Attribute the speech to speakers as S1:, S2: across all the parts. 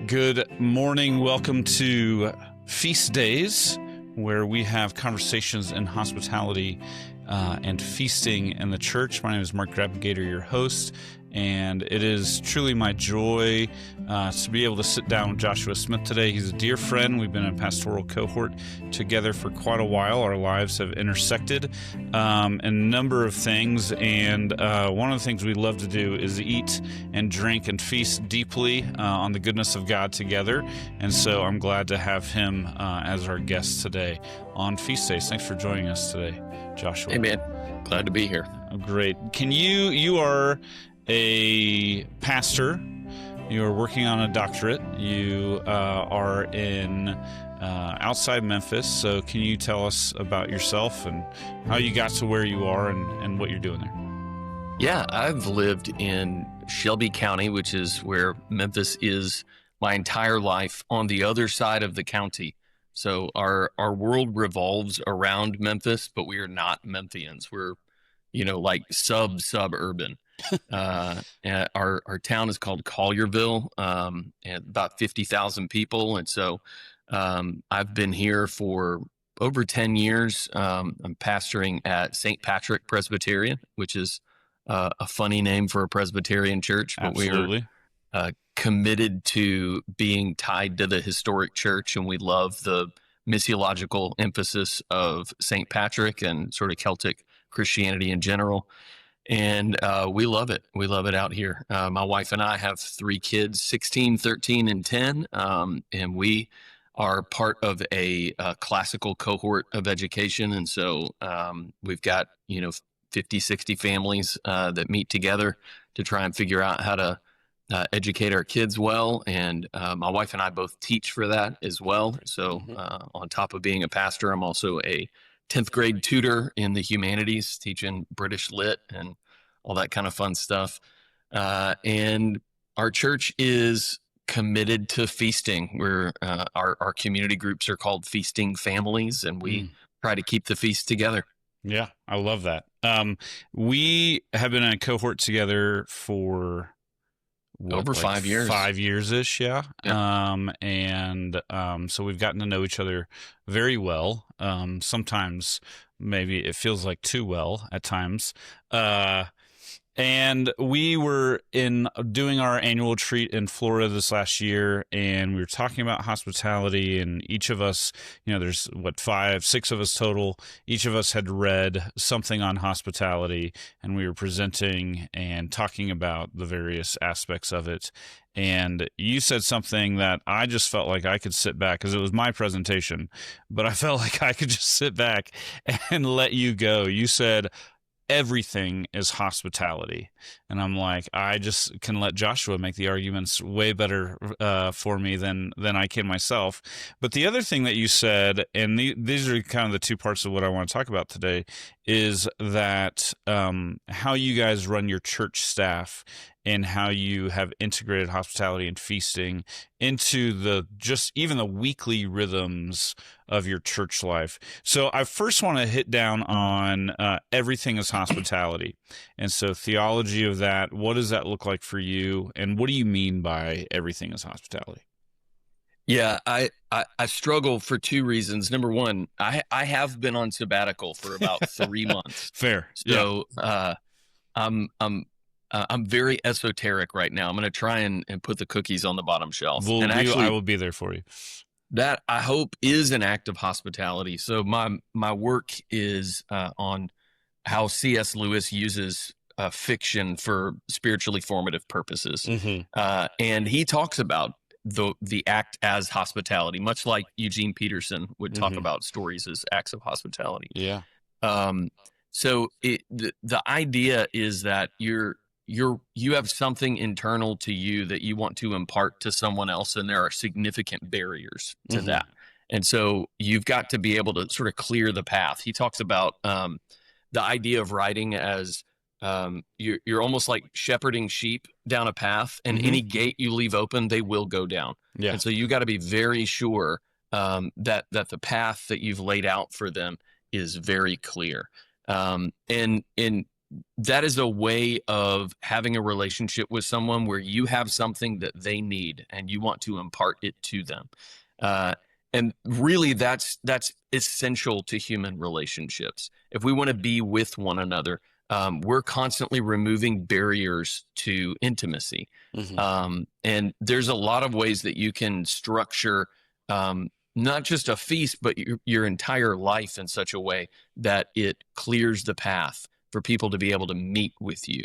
S1: Good morning. Welcome to Feast Days, where we have conversations in hospitality and feasting in the church. My name is Mark Grabengater, your host, and it is truly my joy to be able to sit down with Joshua Smith today. He's a dear friend. We've been in a pastoral cohort together for quite a while. Our lives have intersected in a number of things, and one of the things we love to do is eat and drink and feast deeply on the goodness of God together, and so I'm glad to have him as our guest today on Feast Days. Thanks for joining us today, Joshua.
S2: Hey, man. Glad to be here.
S1: Oh, great. You are a pastor. You are working on a doctorate. You are in outside Memphis. So can you tell us about yourself and how you got to where you are and what you're doing there?
S2: Yeah, I've lived in Shelby County, which is where Memphis is, my entire life, on the other side of the county. So our world revolves around Memphis, but we are not Memphians. We're, like suburban. Our town is called Collierville, and about 50,000 people. And so I've been here for over 10 years. I'm pastoring at St. Patrick Presbyterian, which is a funny name for a Presbyterian church, but
S1: Absolutely.
S2: we are committed to being tied to the historic church, and we love the missiological emphasis of St. Patrick and sort of Celtic Christianity in general. And we love it. We love it out here. My wife and I have 3 kids, 16, 13, and 10. And we are part of a classical cohort of education. And so we've got, 50, 60 families that meet together to try and figure out how to educate our kids well. And my wife and I both teach for that as well. So on top of being a pastor, I'm also a 10th grade tutor in the humanities, teaching British Lit and all that kind of fun stuff. And our church is committed to feasting. Our community groups are called Feasting Families, and we try to keep the feast together.
S1: Yeah, I love that. We have been in a cohort together for
S2: over 5 years.
S1: 5 years-ish, yeah. So we've gotten to know each other very well. Sometimes maybe it feels like too well at times. And we were doing our annual retreat in Florida this last year, and we were talking about hospitality, and each of us, there's 6 of us total. Each of us had read something on hospitality, and we were presenting and talking about the various aspects of it. And you said something that I just felt like I could sit back, because it was my presentation, but I felt like I could just sit back and let you go. You said, everything is hospitality. And I'm like, I just can let Joshua make the arguments way better for me than I can myself. But the other thing that you said, and these are kind of the 2 parts of what I want to talk about today, is that how you guys run your church staff and how you have integrated hospitality and feasting into even the weekly rhythms of your church life. So I first want to hit down on everything is hospitality. And so theology of that, what does that look like for you? And what do you mean by everything is hospitality?
S2: Yeah, I struggle for 2 reasons. Number one, I have been on sabbatical for about 3 months.
S1: Fair.
S2: So I'm very esoteric right now. I'm going to try and put the cookies on the bottom shelf.
S1: I will be there for you.
S2: That, I hope, is an act of hospitality. So my work is on how C.S. Lewis uses fiction for spiritually formative purposes. And he talks about the act as hospitality, much like Eugene Peterson would talk about stories as acts of hospitality.
S1: Yeah.
S2: So the idea is that you have something internal to you that you want to impart to someone else, and there are significant barriers to that. And so you've got to be able to sort of clear the path. He talks about the idea of writing as you're almost like shepherding sheep down a path, and any gate you leave open, they will go down. Yeah. And so you got to be very sure that the path that you've laid out for them is very clear. And that is a way of having a relationship with someone where you have something that they need and you want to impart it to them. Uh, and really, that's essential to human relationships. If we want to be with one another, we're constantly removing barriers to intimacy. And there's a lot of ways that you can structure not just a feast, but your entire life in such a way that it clears the path for people to be able to meet with you.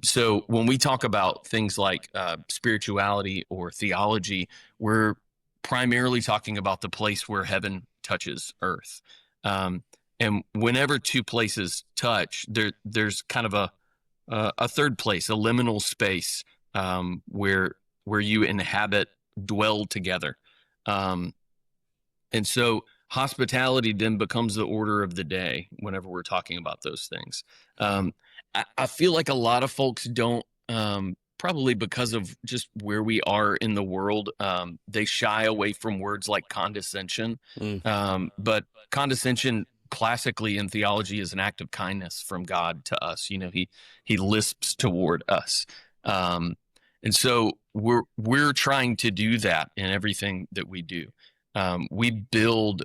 S2: So when we talk about things like spirituality or theology, we're primarily talking about the place where heaven touches earth. And whenever two places touch, there's kind of a third place, a liminal space where you inhabit, dwell together. And so hospitality then becomes the order of the day whenever we're talking about those things. I feel like a lot of folks don't, probably because of just where we are in the world, they shy away from words like condescension. But condescension classically in theology is an act of kindness from God to us. He lisps toward us. And so we're trying to do that in everything that we do. We build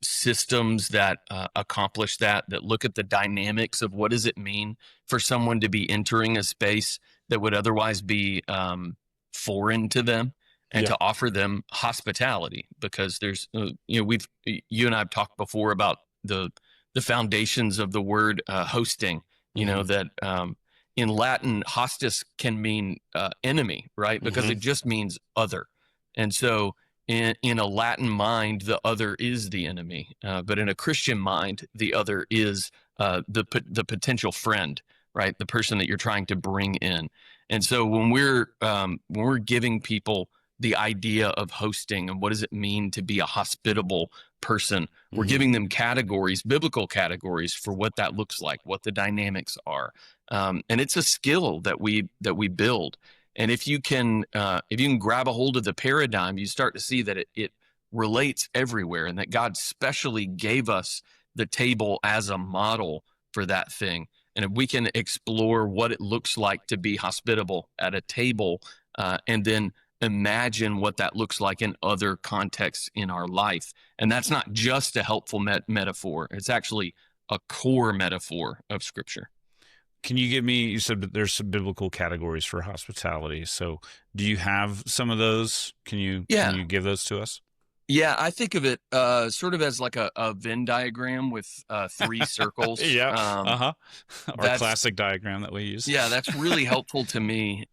S2: systems that accomplish that look at the dynamics of what does it mean for someone to be entering a space that would otherwise be foreign to them, and to offer them hospitality, because there's, you and I have talked before about the foundations of the word hosting, that in Latin, hostis can mean enemy, right? Because it just means other. And so in a Latin mind, the other is the enemy. But in a Christian mind, the other is the potential friend, right? The person that you're trying to bring in. And so when we're giving people the idea of hosting and what does it mean to be a hospitable person, we're giving them categories, biblical categories, for what that looks like, what the dynamics are. And it's a skill that we build. And if you can grab a hold of the paradigm, you start to see that it relates everywhere, and that God specially gave us the table as a model for that thing. And if we can explore what it looks like to be hospitable at a table, and then imagine what that looks like in other contexts in our life. And that's not just a helpful metaphor. It's actually a core metaphor of Scripture.
S1: Can you give me, you said that there's some biblical categories for hospitality. So do you have some of those? Can you give those to us?
S2: Yeah, I think of it sort of as like a Venn diagram with 3 circles.
S1: Our classic diagram that we use.
S2: Yeah, that's really helpful to me.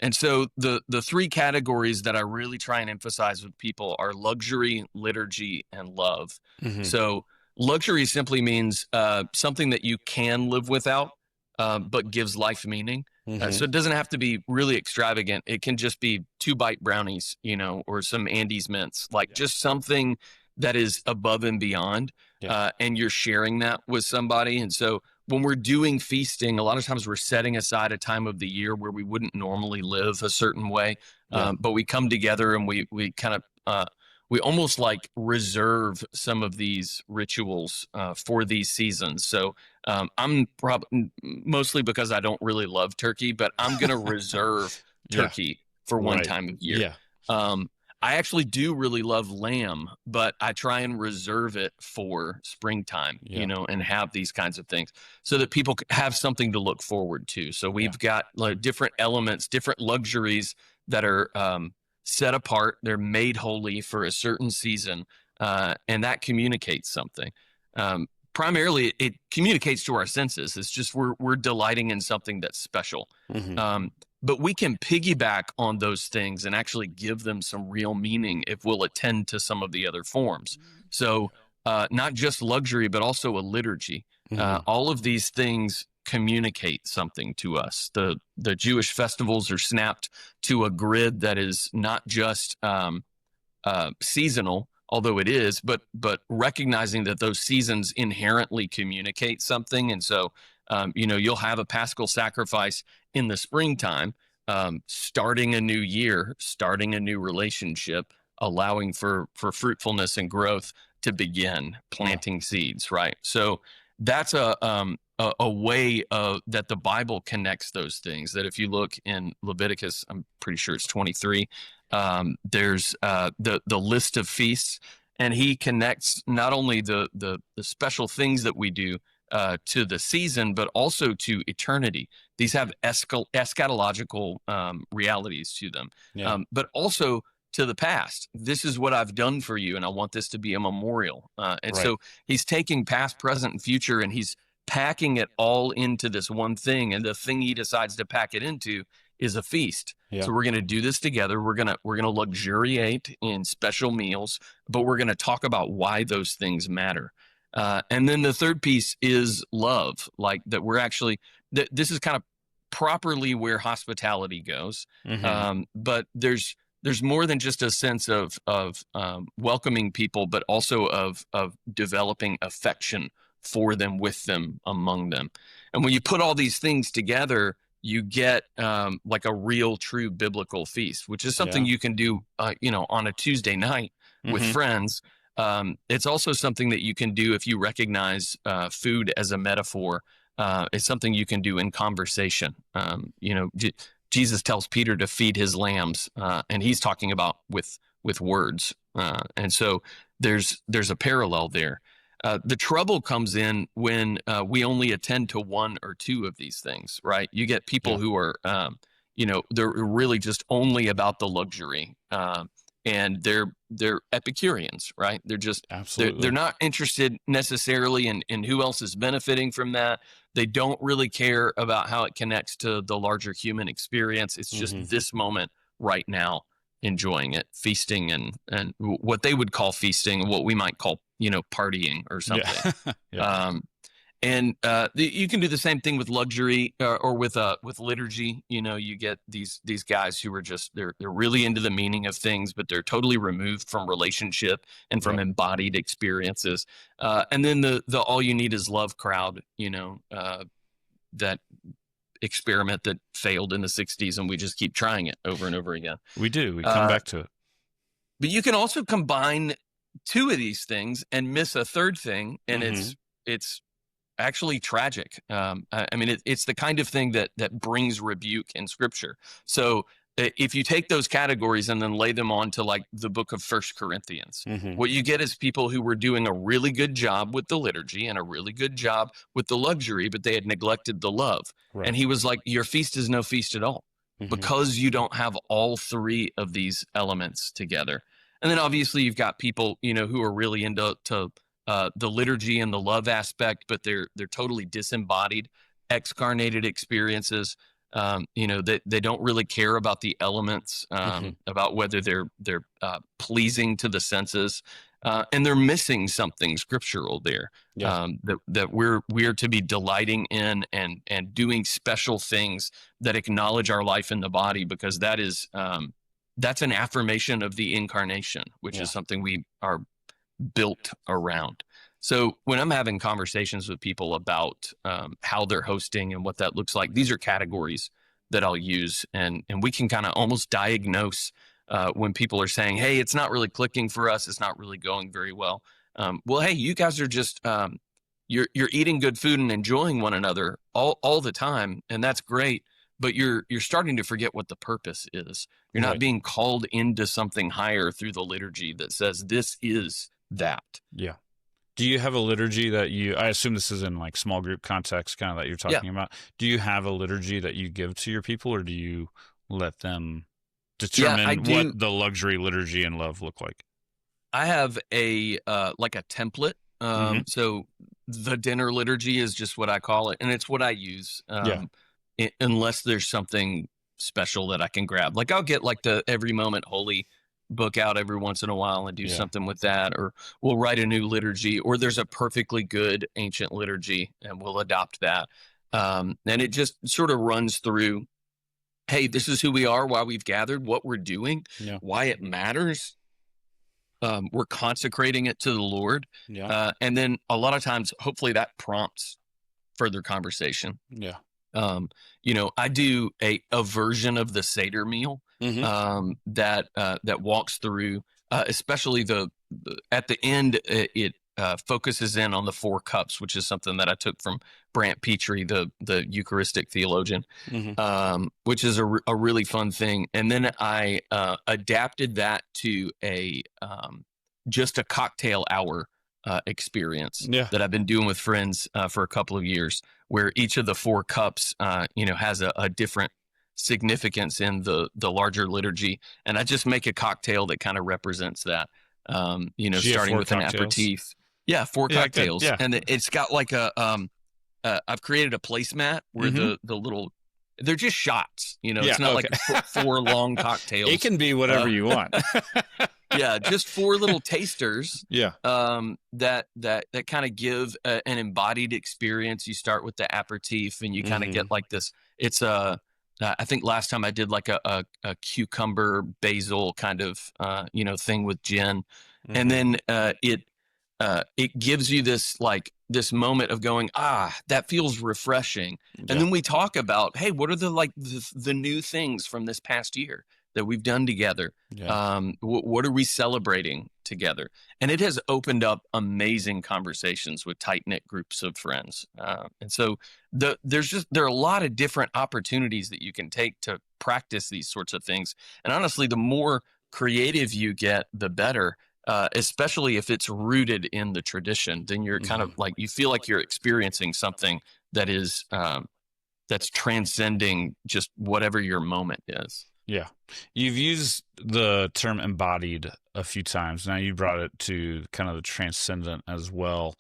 S2: And so the 3 categories that I really try and emphasize with people are luxury, liturgy, and love. So luxury simply means something that you can live without, but gives life meaning. So it doesn't have to be really extravagant. It can just be 2 bite brownies, or some Andes mints, just something that is above and beyond. And you're sharing that with somebody. And so when we're doing feasting, a lot of times we're setting aside a time of the year where we wouldn't normally live a certain way. But we come together and we kind of, we almost like reserve some of these rituals for these seasons. So I'm probably, mostly because I don't really love turkey, but I'm going to reserve turkey for one time of year. I actually do really love lamb, but I try and reserve it for springtime, and have these kinds of things so that people have something to look forward to. So we've got different elements, different luxuries that are set apart. They're made holy for a certain season, and that communicates something. Primarily, it communicates to our senses. It's just we're delighting in something that's special. But we can piggyback on those things and actually give them some real meaning if we'll attend to some of the other forms. So not just luxury, but also a liturgy. All of these things communicate something to us. The Jewish festivals are snapped to a grid that is not just seasonal, although it is, but recognizing that those seasons inherently communicate something. And so, you'll have a Paschal sacrifice in the springtime, starting a new year, starting a new relationship, allowing for fruitfulness and growth to begin, planting seeds, right? So that's a way that the Bible connects those things. That if you look in Leviticus, I'm pretty sure it's 23. There's the list of feasts, and he connects not only the special things that we do to the season, but also to eternity. These have eschatological realities to them, but also to the past. This is what I've done for you, and I want this to be a memorial. So he's taking past, present, and future, and he's packing it all into this one thing. And the thing he decides to pack it into is a feast. Yeah. So we're going to do this together. We're going to luxuriate in special meals, but we're going to talk about why those things matter. And then the third piece is love, like that we're actually, this is kind of properly where hospitality goes. But there's more than just a sense of welcoming people, but also of developing affection for them, with them, among them. And when you put all these things together, you get like a real, true biblical feast, which is something you can do, on a Tuesday night with friends. It's also something that you can do if you recognize food as a metaphor. It's something you can do in conversation. Jesus tells Peter to feed his lambs, and he's talking about with words. And so there's a parallel there. The trouble comes in when we only attend to one or two of these things, right? You get people who are, they're really just only about the luxury, and they're Epicureans, right? They're just they're not interested necessarily in who else is benefiting from that. They don't really care about how it connects to the larger human experience. It's just this moment right now, enjoying it, feasting, and what they would call feasting, what we might call partying or something. You can do the same thing with luxury or with liturgy. You get these guys who are just they're really into the meaning of things, but they're totally removed from relationship and from embodied experiences. And then the all you need is love crowd. That experiment that failed in the 60s, and we just keep trying it over and over again.
S1: We come back to it.
S2: But you can also combine two of these things and miss a third thing, and it's actually tragic. It's the kind of thing that brings rebuke in Scripture. So if you take those categories and then lay them on to like the book of 1 Corinthians, what you get is people who were doing a really good job with the liturgy and a really good job with the luxury, but they had neglected the love. Right. And he was like, your feast is no feast at all, because you don't have all three of these elements together. And then obviously you've got people, who are really into the liturgy and the love aspect, but they're totally disembodied, excarnated experiences. They don't really care about the elements, about whether they're pleasing to the senses, and they're missing something scriptural there. That we're to be delighting in and doing special things that acknowledge our life in the body, because that is that's an affirmation of the incarnation, which is something we are built around. So when I'm having conversations with people about how they're hosting and what that looks like, these are categories that I'll use, and we can kind of almost diagnose when people are saying, hey, it's not really clicking for us, it's not really going very well. Well, hey, you guys are just you're eating good food and enjoying one another all the time, and that's great. But you're starting to forget what the purpose is. You're not being called into something higher through the liturgy that says this is that. Yeah.
S1: Do you have a liturgy that I assume this is in like small group context kind of that you're talking about. Do you have a liturgy that you give to your people, or do you let them determine what the luxury, liturgy, and love look like?
S2: I have a template. So the dinner liturgy is just what I call it, and it's what I use. Unless there's something special that I can grab. Like I'll get like the Every Moment Holy book out every once in a while and do something with that, or we'll write a new liturgy, or there's a perfectly good ancient liturgy and we'll adopt that. And it just sort of runs through, hey, this is who we are, why we've gathered, what we're doing, why it matters. We're consecrating it to the Lord. And then a lot of times, hopefully that prompts further conversation. I do a version of the Seder meal that walks through, especially at the end. focuses in on the four cups, which is something that I took from Brant Petrie, the Eucharistic theologian, which is a really fun thing. And then I adapted that to just a cocktail hour experience that I've been doing with friends for a couple of years, where each of the four cups, has a different significance in the larger liturgy. And I just make a cocktail that kind of represents that, starting with an aperitif. Yeah, four cocktails.
S1: Yeah.
S2: And it's got like I've created a placemat where the little, they're just shots, it's not like four long cocktails.
S1: It can be whatever you want.
S2: Yeah, just four little tasters.
S1: Yeah.
S2: That kind of give an embodied experience. You start with the aperitif, and you kind of get like this. It's I think last time I did like a cucumber basil kind of thing with gin, and then it gives you this moment of going, that feels refreshing. And then we talk about, hey, what are the new things from this past year that we've done together? What are we celebrating together? And it has opened up amazing conversations with tight-knit groups of friends. And so there are a lot of different opportunities that you can take to practice these sorts of things. And honestly, the more creative you get, the better. Especially if it's rooted in the tradition, then you're kind of like, you feel like you're experiencing something that is that's transcending just whatever your moment is.
S1: Yeah. You've used the term embodied a few times. Now you brought it to kind of the transcendent as well.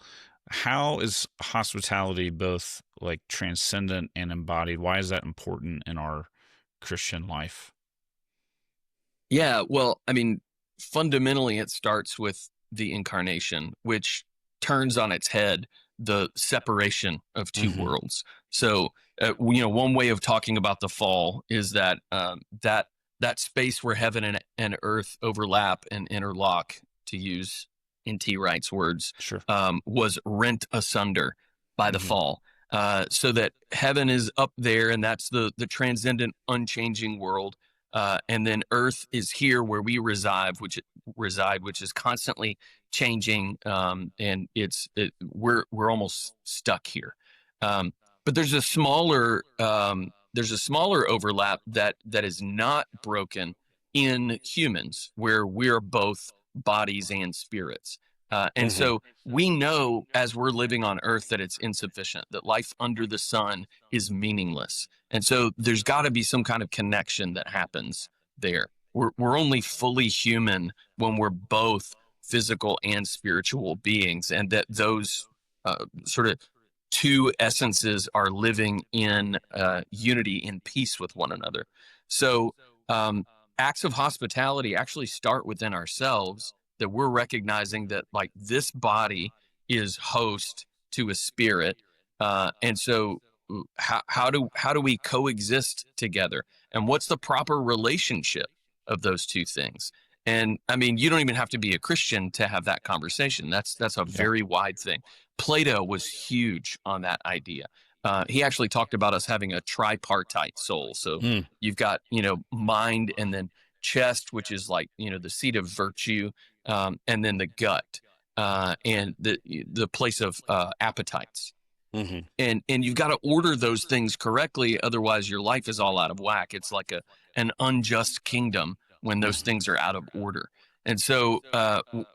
S1: How is hospitality both like transcendent and embodied? Why is that important in our Christian life?
S2: Yeah, well, I mean, fundamentally, it starts with the incarnation, which turns on its head the separation of two worlds. So, one way of talking about the fall is that that space where heaven and earth overlap and interlock, to use N.T. Wright's words, was rent asunder by the fall. So that heaven is up there, and that's the transcendent, unchanging world. And then earth is here where we reside, which is constantly changing, and we're almost stuck here. But there's a smaller overlap that is not broken in humans, where we're both bodies and spirits. And so we know, as we're living on earth, that it's insufficient, that life under the sun is meaningless. And so there's got to be some kind of connection that happens there. We're only fully human when we're both physical and spiritual beings, and that those sort of two essences are living in unity, in peace with one another. So acts of hospitality actually start within ourselves, that we're recognizing that like this body is host to a spirit. And so how do we coexist together? And what's the proper relationship of those two things? And I mean, you don't even have to be a Christian to have that conversation. That's a very wide thing. Plato was huge on that idea. He actually talked about us having a tripartite soul. So you've got, mind, and then chest, which is like, the seat of virtue, and then the gut, and the place of appetites. And you've got to order those things correctly. Otherwise, your life is all out of whack. It's like an unjust kingdom when those things are out of order. And so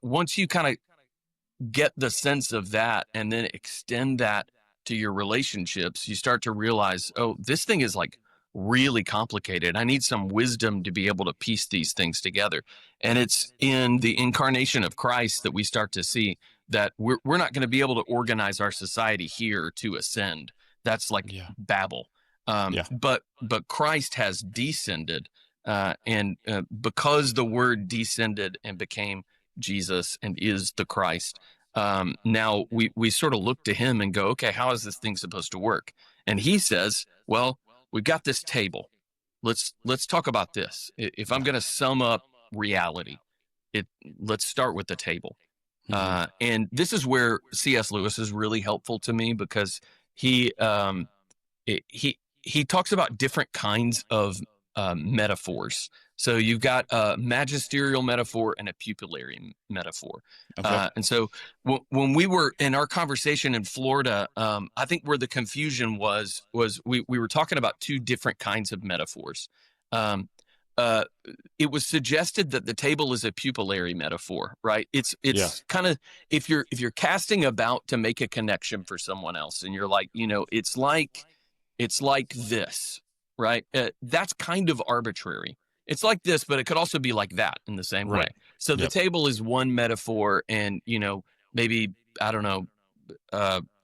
S2: once you kind of get the sense of that and then extend that to your relationships, you start to realize, oh, this thing is like really complicated. I need some wisdom to be able to piece these things together. And it's in the incarnation of Christ that we start to see that we're not going to be able to organize our society here to ascend. That's like Babel. But Christ has descended, and because the Word descended and became Jesus and is the Christ, now we sort of look to him and go, okay, how is this thing supposed to work? And he says, well, we've got this table. Let's talk about this. If I'm going to sum up reality, let's start with the table. And this is where C.S. Lewis is really helpful to me, because he talks about different kinds of metaphors So you've got a magisterial metaphor and a pupillary metaphor.
S1: Okay.
S2: And so when we were in our conversation in Florida, I think where the confusion was we were talking about two different kinds of metaphors. Um, uh, it was suggested that the table is a pupillary metaphor, right? It's
S1: Yeah.
S2: kind of if you're casting about to make a connection for someone else, and you're like, it's like this, right? That's kind of arbitrary. It's like this, but it could also be like that in the same way.
S1: Right.
S2: So the
S1: Yep.
S2: table is one metaphor, and maybe I don't know,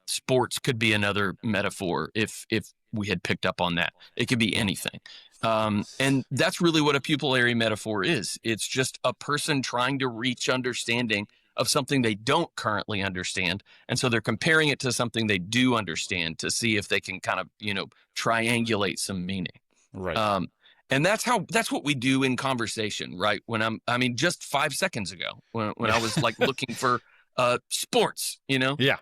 S2: sports could be another metaphor if we had picked up on that. It could be anything. And that's really what a pupillary metaphor is. It's just a person trying to reach understanding of something they don't currently understand. And so they're comparing it to something they do understand to see if they can kind of, triangulate some meaning.
S1: Right.
S2: And that's what we do in conversation, right? Just 5 seconds ago when I was like looking for sports,
S1: Yeah.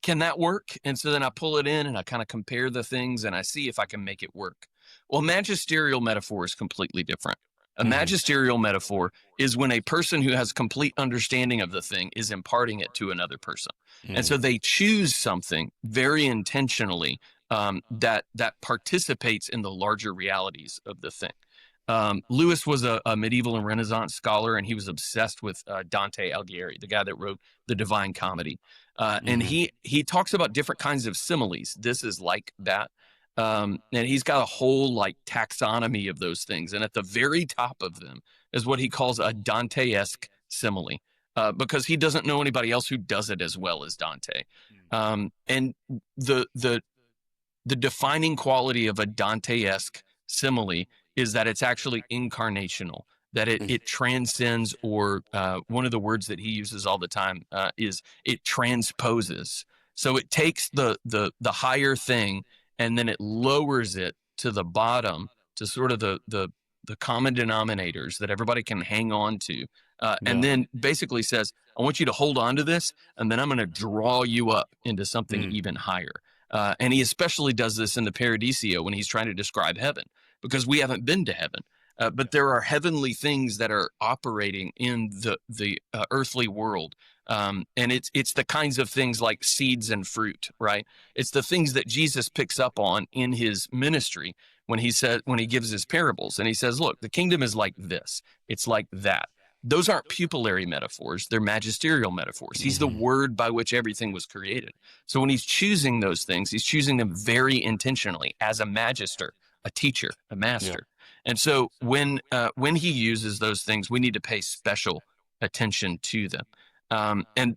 S2: can that work? And so then I pull it in and I kind of compare the things and I see if I can make it work. Well, magisterial metaphor is completely different. A magisterial metaphor is when a person who has complete understanding of the thing is imparting it to another person. And so they choose something very intentionally that participates in the larger realities of the thing. Lewis was a medieval and Renaissance scholar, and he was obsessed with Dante Alighieri, the guy that wrote the Divine Comedy. And he talks about different kinds of similes. This is like that. And he's got a whole like taxonomy of those things. And at the very top of them is what he calls a Dante-esque simile, because he doesn't know anybody else who does it as well as Dante. And the defining quality of a Dante-esque simile is that it's actually incarnational, that it transcends, or one of the words that he uses all the time is it transposes. So it takes the higher thing and then it lowers it to the bottom, to sort of the common denominators that everybody can hang on to, and then basically says, I want you to hold on to this, and then I'm going to draw you up into something even higher. And he especially does this in the Paradiso when he's trying to describe heaven, because we haven't been to heaven. But there are heavenly things that are operating in the earthly world. And it's the kinds of things like seeds and fruit, right? It's the things that Jesus picks up on in his ministry when he gives his parables. And he says, look, the kingdom is like this. It's like that. Those aren't pupillary metaphors. They're magisterial metaphors. He's the word by which everything was created. So when he's choosing those things, he's choosing them very intentionally as a magister, a teacher, a master. Yeah. And so when he uses those things, we need to pay special attention to them. And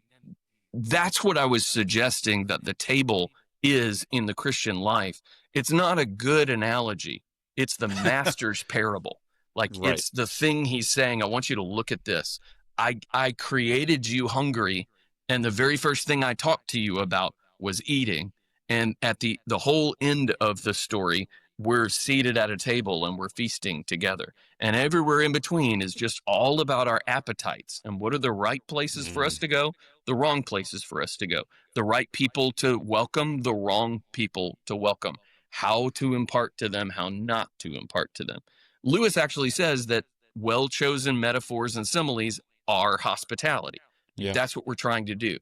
S2: that's what I was suggesting that the table is in the Christian life. It's not a good analogy. It's the master's parable. Like It's the thing he's saying, I want you to look at this. I created you hungry, and the very first thing I talked to you about was eating. And at the whole end of the story, we're seated at a table and we're feasting together. And everywhere in between is just all about our appetites and what are the right places for us to go, the wrong places for us to go, the right people to welcome, the wrong people to welcome, how to impart to them, how not to impart to them. Lewis actually says that well-chosen metaphors and similes are hospitality. Yeah. That's what we're trying to do,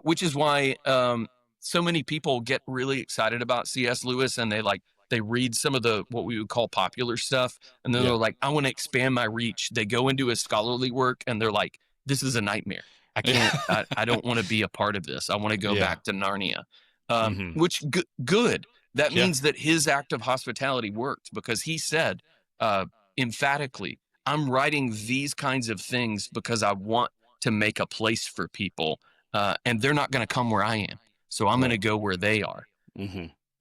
S2: which is why so many people get really excited about C.S. Lewis, and they read some of the what we would call popular stuff, and then they're like, I want to expand my reach. They go into his scholarly work, and they're like, this is a nightmare. I can't. I don't want to be a part of this. I want to go back to Narnia, which good. That means that his act of hospitality worked, because he said emphatically, I'm writing these kinds of things because I want to make a place for people, and they're not going to come where I am. So I'm going to go where they are.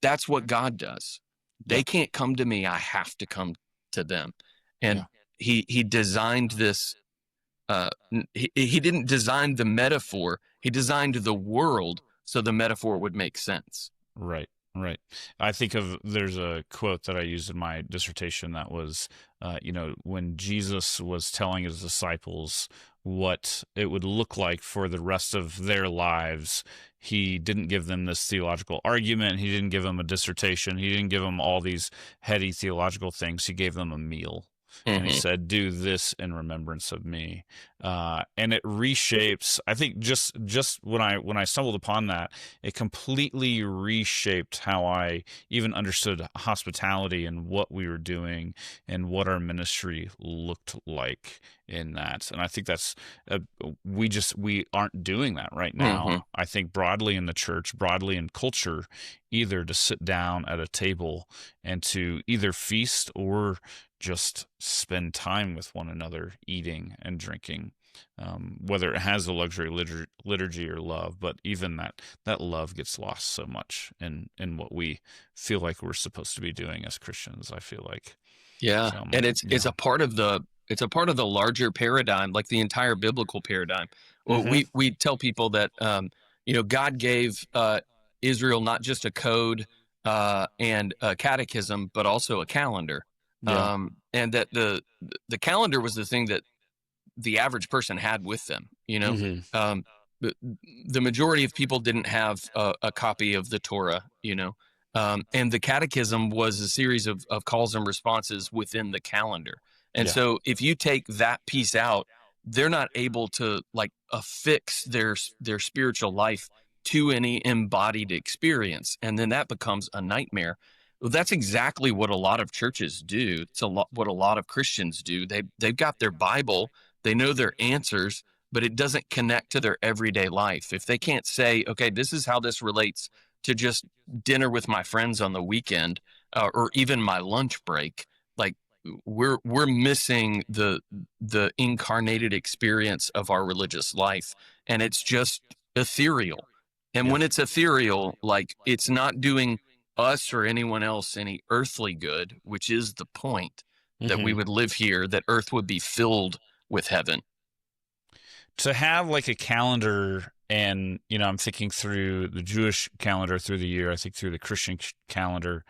S2: That's what God does. They can't come to me. I have to come to them. And he designed this. He didn't design the metaphor. He designed the world so the metaphor would make sense.
S1: Right. I think there's a quote that I used in my dissertation that was, when Jesus was telling his disciples what it would look like for the rest of their lives, he didn't give them this theological argument. He didn't give them a dissertation. He didn't give them all these heady theological things. He gave them a meal. And he
S2: Mm-hmm.
S1: said, do this in remembrance of me. And it reshapes, I think just when I stumbled upon that, it completely reshaped how I even understood hospitality and what we were doing and what our ministry looked like in that. And I think that's, we aren't doing that right
S2: Mm-hmm.
S1: now. I think broadly in the church, broadly in culture, either to sit down at a table and to either feast or just spend time with one another, eating and drinking, whether it has a luxury liturgy or love. But even that love gets lost so much in what we feel like we're supposed to be doing as Christians, I feel like.
S2: Yeah,
S1: So,
S2: and it's
S1: yeah.
S2: a part of the larger paradigm, like the entire biblical paradigm. Well,
S1: Mm-hmm.
S2: we tell people that God gave Israel not just a code and a catechism, but also a calendar,
S1: Yeah.
S2: and that the calendar was the thing that the average person had with them.
S1: Mm-hmm.
S2: Um, the, the majority of people didn't have a copy of the Torah. And the catechism was a series of calls and responses within the calendar. And
S1: Yeah.
S2: so if you take that piece out, they're not able to like affix their spiritual life to any embodied experience. And then that becomes a nightmare. Well, that's exactly what a lot of churches do. It's what a lot of Christians do. They've got their Bible, they know their answers, but it doesn't connect to their everyday life. If they can't say, okay, this is how this relates to just dinner with my friends on the weekend, or even my lunch break, like we're missing the incarnated experience of our religious life, and it's just ethereal. And
S1: Yeah.
S2: when it's ethereal, like it's not doing us or anyone else any earthly good, which is the point, that we
S1: Mm-hmm.
S2: would live here, that earth would be filled with heaven.
S1: To have like a calendar, and I'm thinking through the Jewish calendar through the year, I think through the Christian calendar,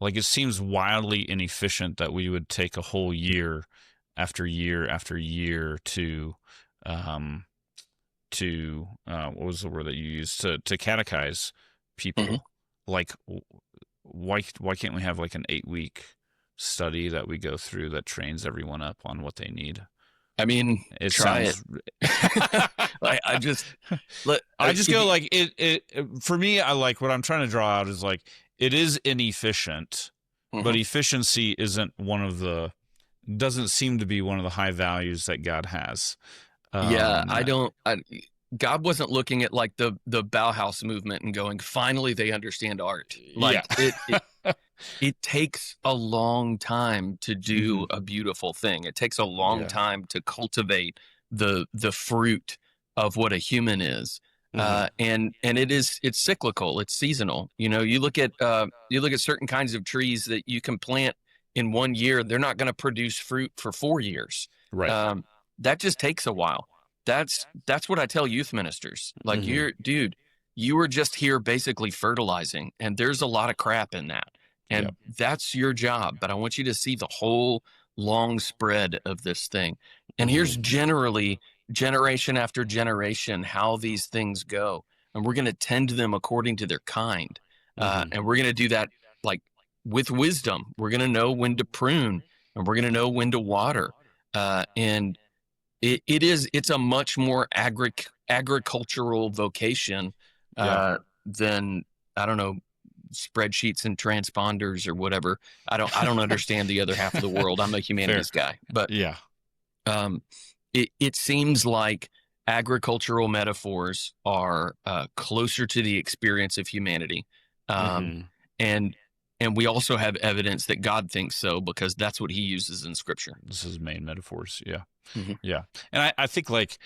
S1: like it seems wildly inefficient that we would take a whole year after year after year um what was the word that you used, to catechize
S2: Mhm.
S1: people. Like, why can't we have like an 8-week study that we go through that trains everyone up on what they need?
S2: I mean,
S1: It
S2: try it.
S1: sounds
S2: Like, I just let
S1: I just
S2: if
S1: go
S2: you,
S1: like it for me. I like what I'm trying to draw out is like it is inefficient, but
S2: Mhm.
S1: efficiency doesn't seem to be one of the high values that God has.
S2: Yeah,
S1: Um,
S2: I don't. God wasn't looking at like the Bauhaus movement and going, finally they understand art.
S1: yeah.
S2: Like it takes a long time to
S1: Hmm.
S2: do a beautiful thing. It takes a long
S1: Yeah.
S2: time to cultivate the fruit of what a human is.
S1: Hmm.
S2: And it's cyclical, it's seasonal. You look at certain kinds of trees that you can plant in 1 year, they're not going to produce fruit for 4 years.
S1: Right.
S2: Um, that just takes a while. That's what I tell youth ministers. Like,
S1: Hmm.
S2: dude, you were just here basically fertilizing, and there's a lot of crap in that.
S1: Yep.
S2: And that's your job. But I want you to see the whole long spread of this thing. And
S1: Hmm.
S2: here's generally generation after generation how these things go. And we're going to tend to them according to their kind.
S1: Hmm.
S2: And we're going to do that like with wisdom. We're going to know when to prune, and we're going to know when to water. And it's a much more agricultural vocation
S1: Yeah.
S2: than, I don't know, spreadsheets and transponders or whatever. I don't understand the other half of the world. I'm a
S1: Fair.
S2: humanities guy, but
S1: Yeah.
S2: um, it seems like agricultural metaphors are closer to the experience of humanity, um,
S1: Hmm.
S2: and we also have evidence that God thinks so, because that's what He uses in Scripture.
S1: This is main metaphors. Yeah.
S2: Mhm.
S1: Yeah. And I think like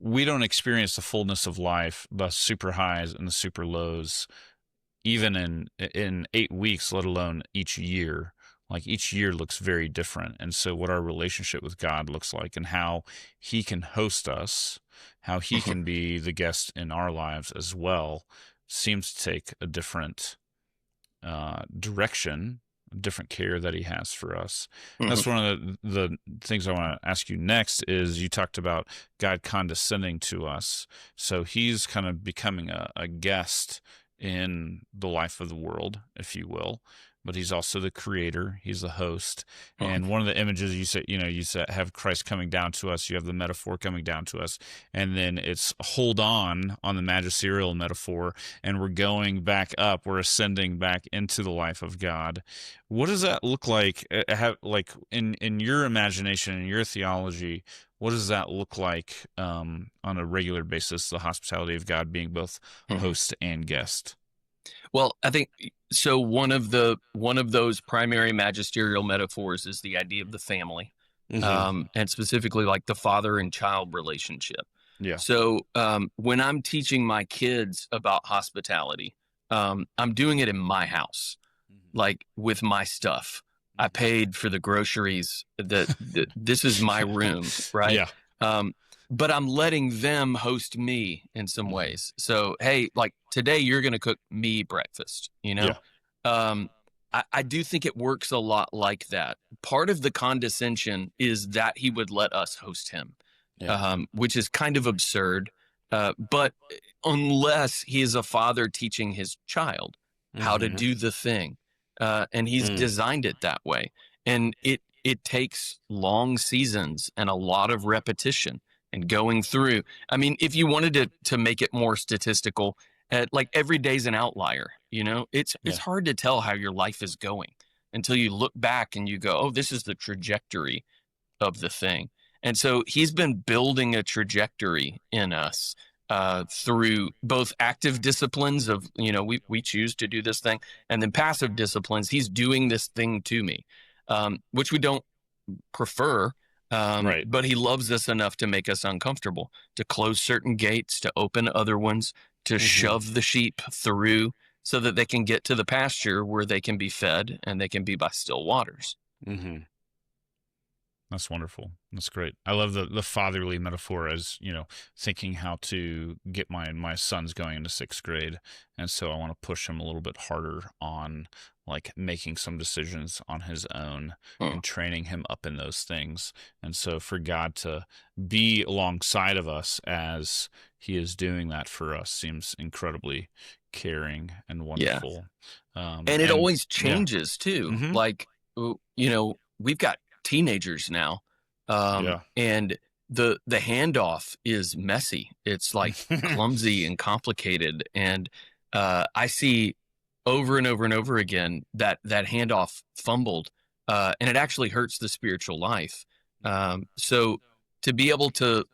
S1: we don't experience the fullness of life, the super highs and the super lows, even in 8 weeks, let alone each year. Like each year looks very different. And so what our relationship with God looks like and how he can host us, how he
S2: Mhm.
S1: can be the guest in our lives as well, seems to take a different direction, different care that he has for us. And
S2: Mhm.
S1: that's one of the things I want to ask you next is you talked about God condescending to us. So he's kind of becoming a guest in the life of the world, if you will. but he's also the creator. He's the host. And one of the images you said have Christ coming down to us. You have the metaphor coming down to us. And then it's hold on the magisterial metaphor. And we're going back up. We're ascending back into the life of God. What does that look like? Like in your imagination, in your theology, what does that look like on a regular basis, the hospitality of God being both host and guest?
S2: Well, I think so. One of those primary magisterial metaphors is the idea of the family, and specifically like the father and child relationship.
S1: Yeah.
S2: So when I'm teaching my kids about hospitality, I'm doing it in my house, like with my stuff. I paid for the groceries. This is my room, right?
S1: Yeah.
S2: But I'm letting them host me in some ways. So, hey, like today you're going to cook me breakfast, you know?
S1: Yeah.
S2: I do think it works a lot like that. Part of the condescension is that he would let us host him, which is kind of absurd. But unless he is a father teaching his child how to do the thing, and he's designed it that way. And it takes long seasons and a lot of repetition and going through. I mean, if you wanted to make it more statistical, like every day's an outlier, you know, it's hard to tell how your life is going until you look back and you go, oh, this is the trajectory of the thing. And so he's been building a trajectory in us through both active disciplines of, you know, we choose to do this thing, and then passive disciplines. He's doing this thing to me, which we don't prefer.
S1: Right.
S2: But he loves us enough to make us uncomfortable, to close certain gates, to open other ones, to shove the sheep through so that they can get to the pasture where they can be fed and they can be by still waters.
S1: That's wonderful. That's great. I love the fatherly metaphor as, thinking how to get my son's going into 6th grade. And so I want to push him a little bit harder on like making some decisions on his own and training him up in those things. And so for God to be alongside of us as he is doing that for us seems incredibly caring and wonderful.
S2: Yeah. And it always changes too. Like, we've got teenagers now, and the handoff is messy. It's like clumsy and complicated, and I see over and over and over again that handoff fumbled, and it actually hurts the spiritual life. So to be able to,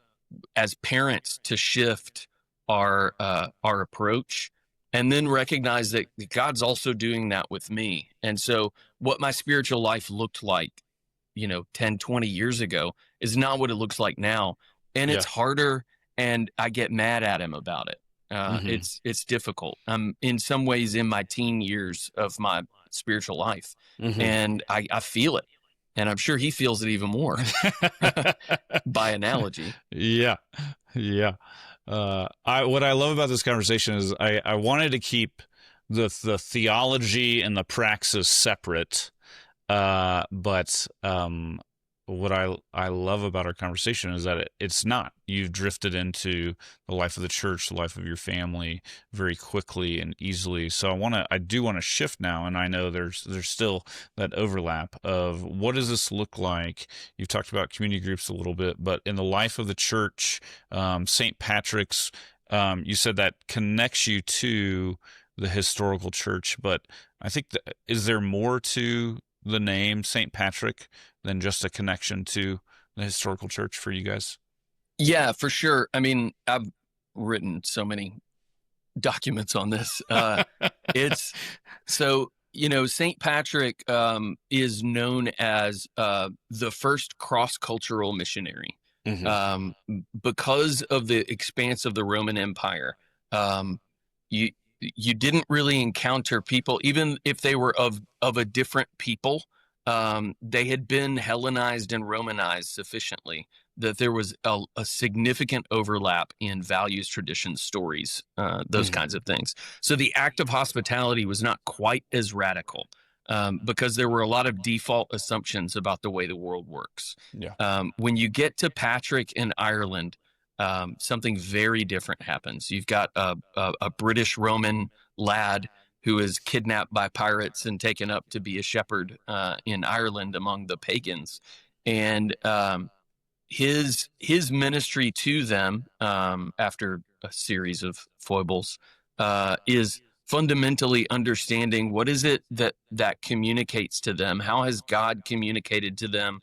S2: as parents, to shift our approach, and then recognize that God's also doing that with me. And so what my spiritual life looked like 10, 20 years ago is not what it looks like now. And it's harder, and I get mad at him about it. It's difficult. I'm in some ways in my teen years of my spiritual life, and I feel it. And I'm sure he feels it even more by analogy.
S1: Yeah. What I love about this conversation is I wanted to keep the theology and the praxis separate. But what I love about our conversation is that it's not. You've drifted into the life of the church, the life of your family very quickly and easily. So I do want to shift now, and I know there's still that overlap of what does this look like? You've talked about community groups a little bit, but in the life of the church, St. Patrick's, you said that connects you to the historical church, but I think is there more to the name St. Patrick than just a connection to the historical church for you guys?
S2: Yeah, for sure. I mean, I've written so many documents on this. It's so, St. Patrick is known as the first cross-cultural missionary. Because of the expanse of the Roman Empire, you didn't really encounter people, even if they were of a different people. They had been Hellenized and Romanized sufficiently that there was a significant overlap in values, traditions, stories, those kinds of things. So the act of hospitality was not quite as radical, because there were a lot of default assumptions about the way the world works. When you get to Patrick in Ireland, something very different happens. You've got a British Roman lad who is kidnapped by pirates and taken up to be a shepherd in Ireland among the pagans. And his ministry to them after a series of foibles is fundamentally understanding what is it that communicates to them. How has God communicated to them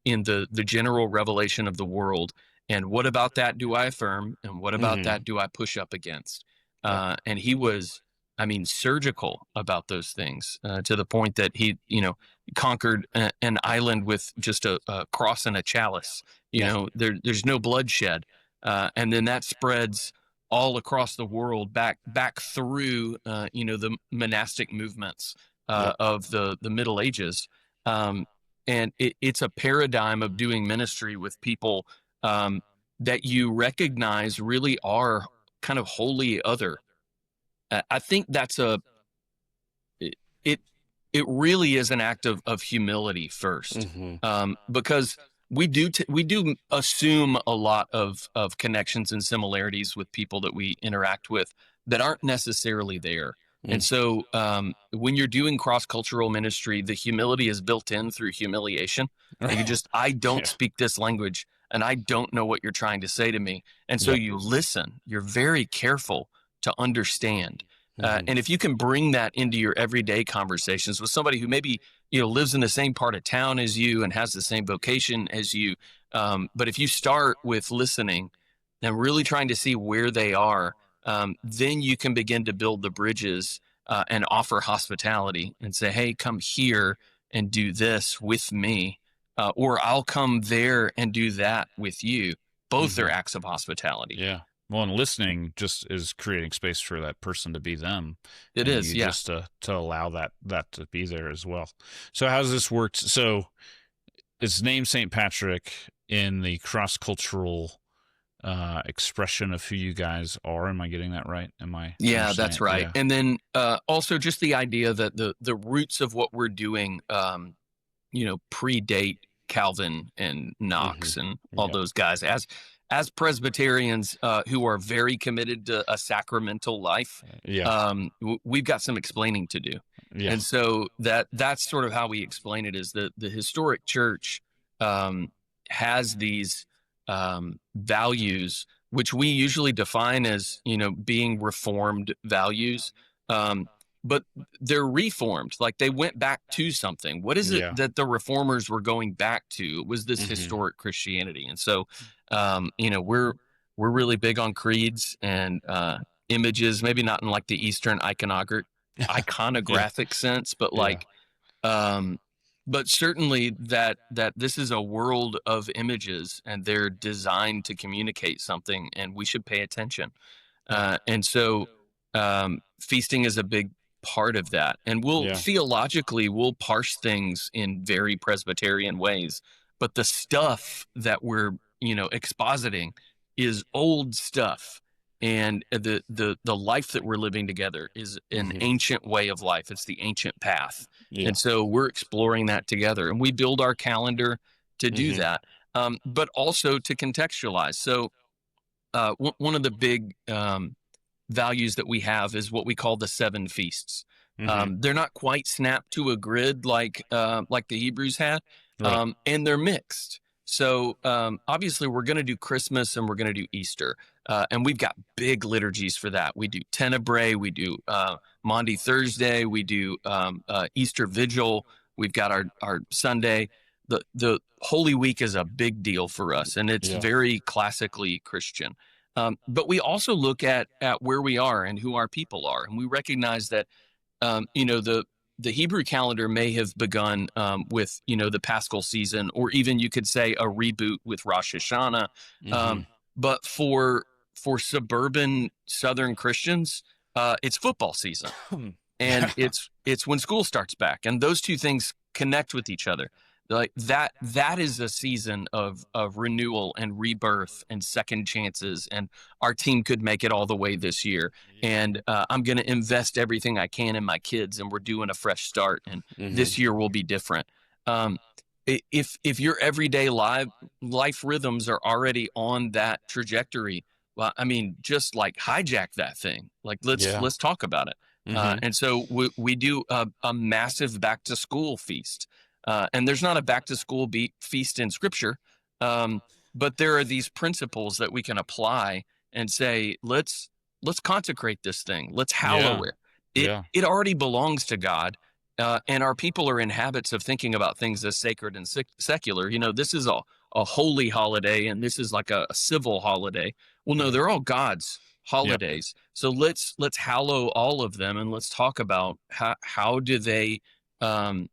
S2: in the general revelation of the world? And what about that do I affirm? And what about that do I push up against? And he was, I mean, surgical about those things to the point that he, conquered an island with just a cross and a chalice. There's no bloodshed. And then that spreads all across the world back through, the monastic movements of the Middle Ages. And it's a paradigm of doing ministry with people that you recognize really are kind of wholly other. I think that's it really is an act of humility first, because we do assume a lot of connections and similarities with people that we interact with that aren't necessarily there. And so when you're doing cross-cultural ministry, the humility is built in through humiliation. I don't speak this language and I don't know what you're trying to say to me. And so you listen, you're very careful to understand. And if you can bring that into your everyday conversations with somebody who maybe, lives in the same part of town as you and has the same vocation as you. But if you start with listening and really trying to see where they are, then you can begin to build the bridges and offer hospitality and say, hey, come here and do this with me, or I'll come there and do that with you. Both are acts of hospitality.
S1: Yeah. Well, and listening just is creating space for that person to be them.
S2: It is, yeah.
S1: Just to allow that to be there as well. So how's this worked? So it's named St. Patrick in the cross-cultural expression of who you guys are. Am I getting that right?
S2: Yeah, that's right. Yeah. And then also just the idea that the roots of what we're doing, predate Calvin and Knox and all those guys. As Presbyterians who are very committed to a sacramental life, we've got some explaining to do. Yeah. And so that's sort of how we explain it, is that the historic church has these values, which we usually define as, being Reformed values. But they're reformed, like they went back to something. What is it that the reformers were going back to? It was this historic Christianity. And so, we're really big on creeds and images, maybe not in like the Eastern iconographic sense, but but certainly that this is a world of images and they're designed to communicate something, and we should pay attention. And so feasting is a big part of that. And theologically, we'll parse things in very Presbyterian ways, but the stuff that we're, expositing is old stuff. And the life that we're living together is an ancient way of life. It's the ancient path. Yeah. And so we're exploring that together, and we build our calendar to do that, but also to contextualize. So one of the big values that we have is what we call the 7 feasts. They're not quite snapped to a grid like the Hebrews had, and they're mixed. So obviously we're going to do Christmas and we're going to do Easter, and we've got big liturgies for that. We do Tenebrae, we do Maundy Thursday, we do Easter Vigil. We've got our Sunday. The Holy Week is a big deal for us, and it's very classically Christian. But we also look at where we are and who our people are, and we recognize that the Hebrew calendar may have begun with the Paschal season, or even you could say a reboot with Rosh Hashanah. But for suburban Southern Christians, it's football season, and it's when school starts back, and those two things connect with each other. Like that is a season of renewal and rebirth and second chances, and our team could make it all the way this year, and I'm going to invest everything I can in my kids, and we're doing a fresh start, and this year will be different. If your everyday life rhythms are already on that trajectory, well, I mean, just like hijack that thing. Like let's talk about it.
S1: Mm-hmm.
S2: And so we do a massive back to school feast. And there's not a back to school feast in Scripture, um, but there are these principles that we can apply and say, let's consecrate this thing, let's hallow
S1: Yeah.
S2: it.
S1: Yeah.
S2: It already belongs to God, and our people are in habits of thinking about things as sacred and secular. This is a holy holiday, and this is like a civil holiday. Well, no, they're all God's
S1: Yeah.
S2: holidays. So let's hallow all of them, and let's talk about how do they um,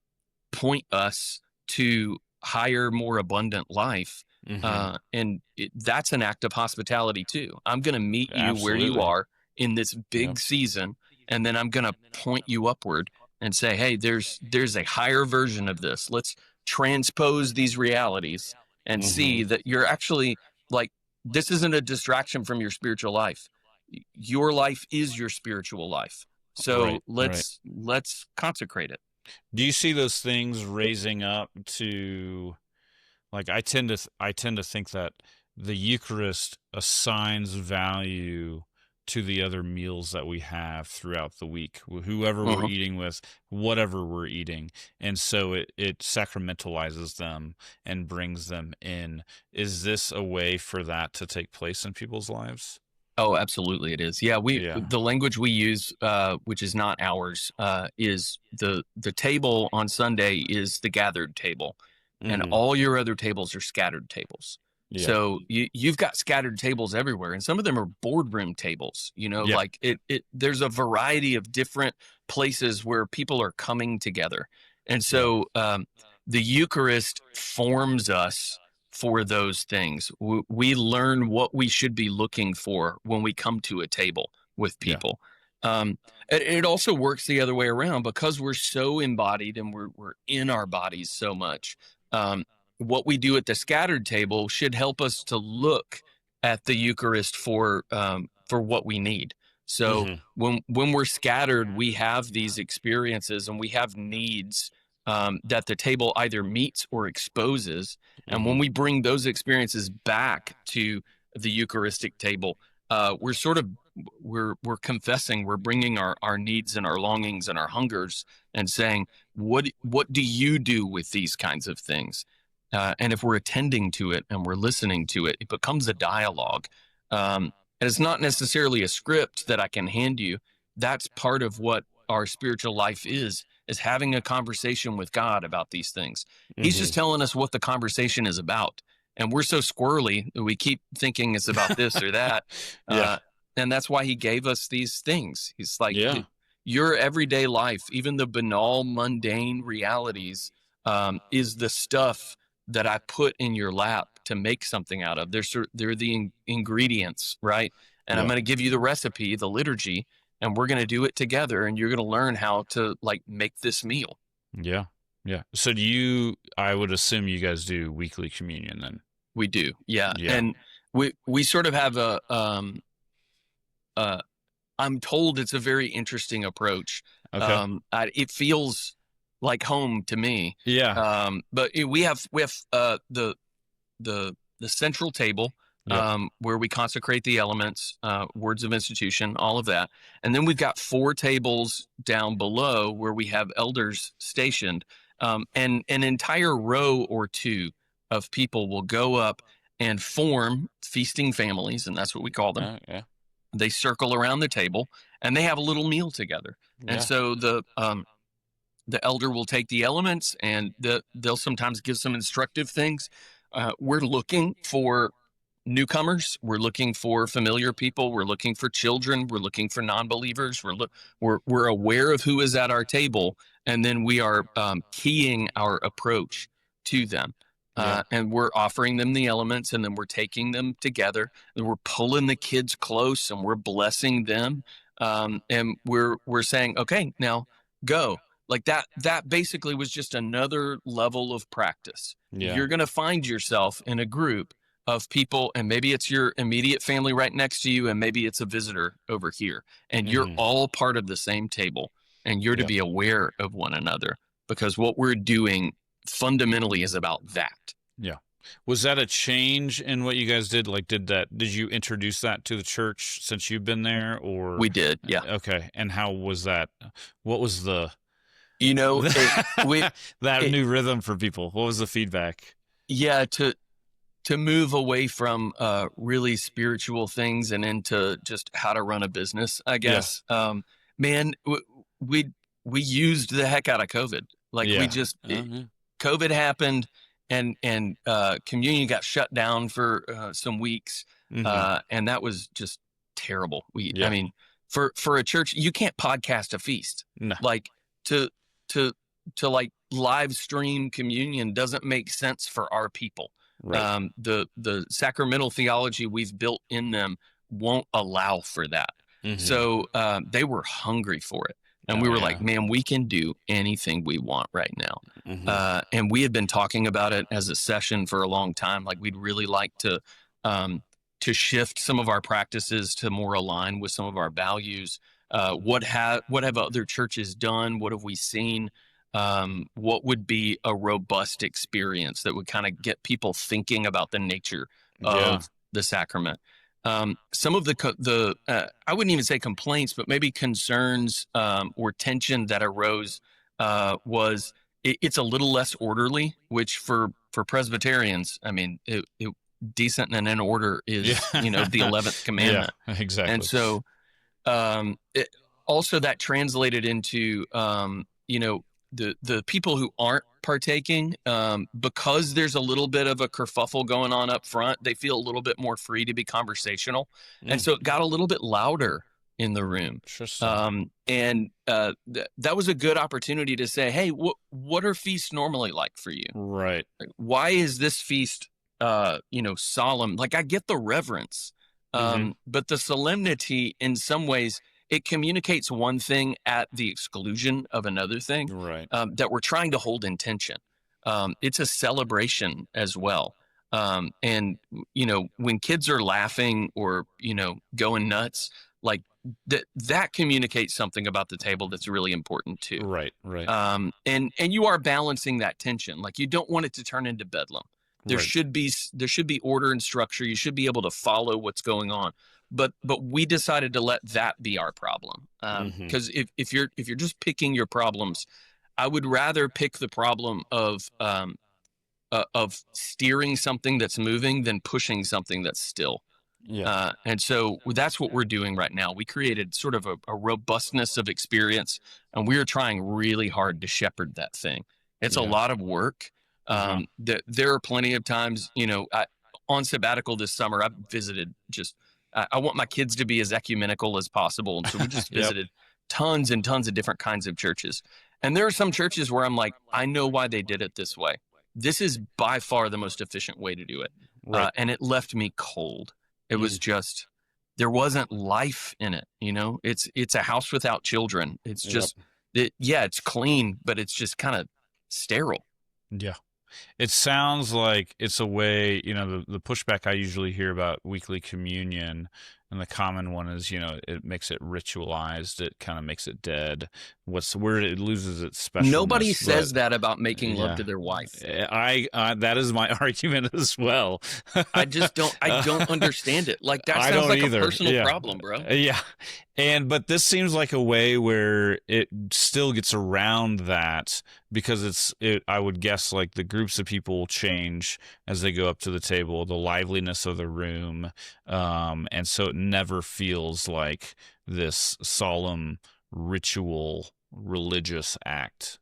S2: point us to higher, more abundant life.
S1: Mm-hmm.
S2: And that's an act of hospitality too. I'm going to meet you where you
S1: Absolutely.
S2: are in this
S1: Yep.
S2: big season, and then I'm going to point you upward and say, hey, there's a higher version of this. Let's transpose these realities and
S1: Mm-hmm.
S2: see that you're actually like, this isn't a distraction from your spiritual life. Your life is your spiritual life. So
S1: Right. Right.
S2: let's consecrate it.
S1: Do you see those things raising up to, like, I tend to think that the Eucharist assigns value to the other meals that we have throughout the week, whoever we're
S2: Mhm.
S1: eating with, whatever we're eating, and so it sacramentalizes them and brings them in. Is this a way for that to take place in people's lives?
S2: Oh, absolutely, it is. Yeah,
S1: Yeah.
S2: the language we use, which is not ours, is the table on Sunday is the gathered table, and
S1: Mm-hmm.
S2: all your other tables are scattered tables.
S1: Yeah.
S2: So you've got scattered tables everywhere, and some of them are boardroom tables.
S1: Yeah.
S2: Like there's a variety of different places where people are coming together, and
S1: Yeah.
S2: so the Eucharist forms us for those things. We learn what we should be looking for when we come to a table with
S1: Yeah.
S2: people. It also works the other way around because we're so embodied and we're in our bodies so much. Um, what we do at the scattered table should help us to look at the Eucharist for what we need. So
S1: Mm-hmm.
S2: when we're scattered, we have these experiences and we have needs that the table either meets or exposes. And
S1: Mm-hmm.
S2: when we bring those experiences back to the Eucharistic table, we're sort of we're confessing, we're bringing our needs and our longings and our hungers and saying, what do you do with these kinds of things? And if we're attending to it and we're listening to it, it becomes a dialogue. And it's not necessarily a script that I can hand you. That's part of what our spiritual life is having a conversation with God about these things. He's
S1: Mm-hmm.
S2: just telling us what the conversation is about. And we're so squirrely that we keep thinking it's about this or that.
S1: Yeah.
S2: And that's why he gave us these things. He's like,
S1: Yeah.
S2: your everyday life, even the banal, mundane realities, is the stuff that I put in your lap to make something out of. They're the ingredients, right? And I'm
S1: Yeah.
S2: going to give you the recipe, the liturgy, and we're going to do it together. And you're going to learn how to like make this meal.
S1: Yeah. Yeah. So I would assume you guys do weekly communion then.
S2: We do, yeah.
S1: Yeah.
S2: And we sort of have uh, I'm told it's a very interesting approach.
S1: Okay.
S2: It feels like home to me.
S1: Yeah.
S2: But we have the central table
S1: Yep.
S2: where we consecrate the elements, words of institution, all of that, and then we've got 4 tables down below where we have elders stationed, and an entire row or two of people will go up and form feasting families, and that's what we call them.
S1: Yeah.
S2: They circle around the table and they have a little meal together. And
S1: Yeah.
S2: so the elder will take the elements and they'll sometimes give some instructive things. We're looking for newcomers. We're looking for familiar people. We're looking for children. We're looking for non-believers. We're aware of who is at our table, and then we are keying our approach to them.
S1: Yeah.
S2: And we're offering them the elements, and then we're taking them together, and we're pulling the kids close, and we're blessing them, and we're saying, okay, now go. Like that basically was just another level of practice.
S1: Yeah.
S2: You're going to find yourself in a group of people, and maybe it's your immediate family right next to you, and maybe it's a visitor over here, and you're
S1: Mm-hmm.
S2: all part of the same table, and you're to
S1: Yep.
S2: be aware of one another because what we're doing fundamentally is about that.
S1: Yeah. Was that a change in what you guys did? Like, did you introduce that to the church since you've been there, or
S2: We did, yeah.
S1: okay? And how was that? What was the
S2: You know,
S1: that
S2: it
S1: new rhythm for people? What was the feedback?
S2: yeah, to move away from really spiritual things and into just how to run a business, I
S1: Yeah,
S2: guess. Man, we we used the heck out of COVID. Like we
S1: yeah,
S2: just
S1: yeah.
S2: COVID happened, and communion got shut down for some weeks,
S1: Mm-hmm.
S2: and that was just terrible. I
S1: Yeah,
S2: mean, for a church, you can't podcast a feast.
S1: no,
S2: Like to to like live stream communion doesn't make sense for our people.
S1: right.
S2: The sacramental theology we've built in them won't allow for that.
S1: Mm-hmm.
S2: So they were hungry for it. And we
S1: Oh
S2: were like,
S1: yeah.
S2: man, we can do anything we want right now.
S1: Mm-hmm.
S2: And we had been talking about it as a session for a long time. Like we'd really like to shift some of our practices to more align with some of our values. What have other churches done? What have we seen? What would be a robust experience that would kind of get people thinking about the nature
S1: Yeah.
S2: of the sacrament? Some of the I wouldn't even say complaints, but maybe concerns or tension that arose was it's a little less orderly, which for Presbyterians, I mean, decent and in order
S1: Yeah.
S2: is the 11th
S1: Yeah.
S2: commandment, and
S1: Exactly.
S2: so also that translated into the people who aren't partaking, because there's a little bit of a kerfuffle going on up front, they feel a little bit more free to be conversational, and
S1: Mm,
S2: so it got a little bit louder in the room.
S1: interesting.
S2: And that was a good opportunity to say, hey, what are feasts normally like for you?
S1: Right.
S2: Like, why is this feast solemn? Like I get the reverence,
S1: Mm-hmm.
S2: but the solemnity in some ways it communicates one thing at the exclusion of another thing,
S1: Right.
S2: that we're trying to hold in tension. It's a celebration as well. And when kids are laughing or going nuts, like that communicates something about the table that's really important too.
S1: Right. Right.
S2: And you are balancing that tension. Like you don't want it to turn into bedlam. There
S1: Right.
S2: should be order and structure. You should be able to follow what's going on. But we decided to let that be our problem,
S1: Mm-hmm.
S2: because if you're just picking your problems, I would rather pick the problem of steering something that's moving than pushing something that's still.
S1: Yeah.
S2: And so that's what we're doing right now. We created sort of a robustness of experience, and we are trying really hard to shepherd that thing. It's a
S1: Yeah.
S2: lot of work.
S1: Uh-huh.
S2: There are plenty of times, on sabbatical this summer, I've visited I want my kids to be as ecumenical as possible. And so we just
S1: Yep.
S2: visited tons and tons of different kinds of churches. And there are some churches where I'm like, I know why they did it this way. This is by far the most efficient way to do it.
S1: Right.
S2: And it left me cold. It was
S1: Mm.
S2: just, there wasn't life in it. It's a house without children. It's
S1: Yep.
S2: just, it's clean, but it's just kind of sterile.
S1: Yeah. It sounds like it's a way, the pushback I usually hear about weekly communion, and the common one is, it makes it ritualized. It kind of makes it dead. What's the word? It loses its
S2: Nobody
S1: specialness.
S2: says
S1: But
S2: that about making love
S1: yeah,
S2: to their wife.
S1: that is my argument as well.
S2: I don't understand it. Like that
S1: I
S2: sounds
S1: don't
S2: like a
S1: either.
S2: personal
S1: Yeah.
S2: problem, bro.
S1: Yeah. But this seems like a way where it still gets around that, because I would guess, like, the groups of people change as they go up to the table, the liveliness of the room. And so it never feels like this solemn ritual religious act.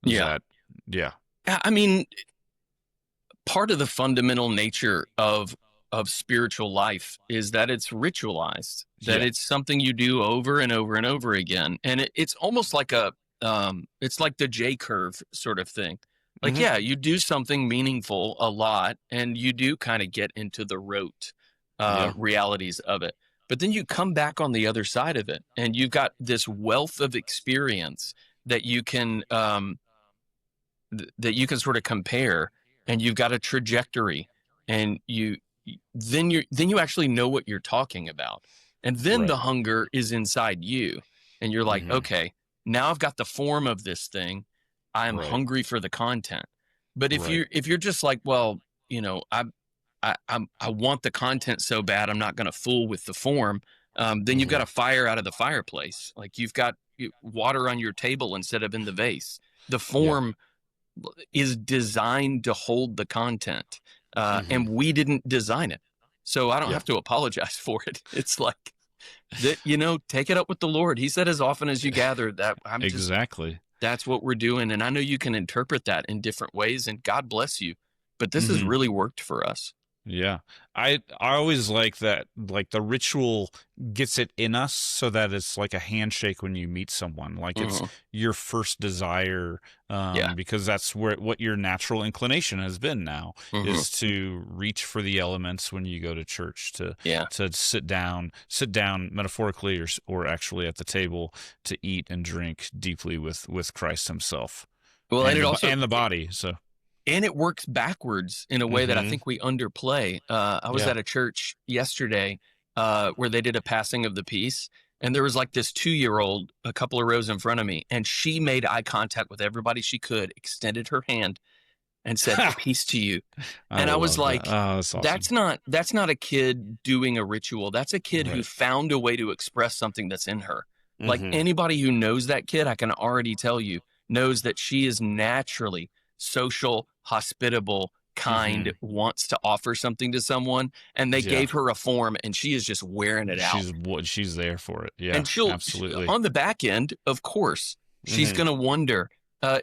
S1: Is
S2: Yeah.
S1: that, yeah.
S2: I mean, part of the fundamental nature of spiritual life is that it's ritualized, that
S1: Yeah.
S2: it's something you do over and over and over again. And it's almost like it's like the J curve sort of thing. Like,
S1: Mm-hmm.
S2: yeah, you do something meaningful a lot and you do kind of get into the rote
S1: Yeah.
S2: realities of it. But then you come back on the other side of it and you've got this wealth of experience that you can sort of compare, and you've got a trajectory, and then you actually know what you're talking about, and then
S1: Right.
S2: the hunger is inside you, and you're like,
S1: Mm-hmm.
S2: okay, now I've got the form of this thing, I'm
S1: Right.
S2: hungry for the content. But
S1: Right.
S2: if you're just like, well, I want the content so bad, I'm not going to fool with the form. Then you've got a fire out of the fireplace. Like you've got water on your table instead of in the vase. The form is designed to hold the content, and we didn't design it. So I don't have to apologize for it. It's like, take it up with the Lord. He said, as often as you gather, that that's what we're doing. And I know you can interpret that in different ways, and God bless you. But this has really worked for us.
S1: Yeah. I always like that, like the ritual gets it in us so that it's like a handshake when you meet someone. Like it's your first desire, because that's what your natural inclination has been now is to reach for the elements when you go to church, to sit down metaphorically or actually at the table to eat and drink deeply with Christ himself.
S2: Well,
S1: and the body. So.
S2: And it works backwards in a way that I think we underplay. I was at a church yesterday where they did a passing of the peace, and there was like this 2-year-old a couple of rows in front of me, and she made eye contact with everybody she could, extended her hand, and said, "Peace to you." And I was like, that's awesome. That's not a kid doing a ritual. That's a kid who found a way to express something that's in her. Like anybody who knows that kid, I can already tell you, knows that she is naturally social, hospitable, kind, wants to offer something to someone, and they gave her a form, and she is just wearing it out.
S1: She's there for it. Yeah,
S2: and she'll
S1: absolutely.
S2: On the back end, of course, she's going to wonder,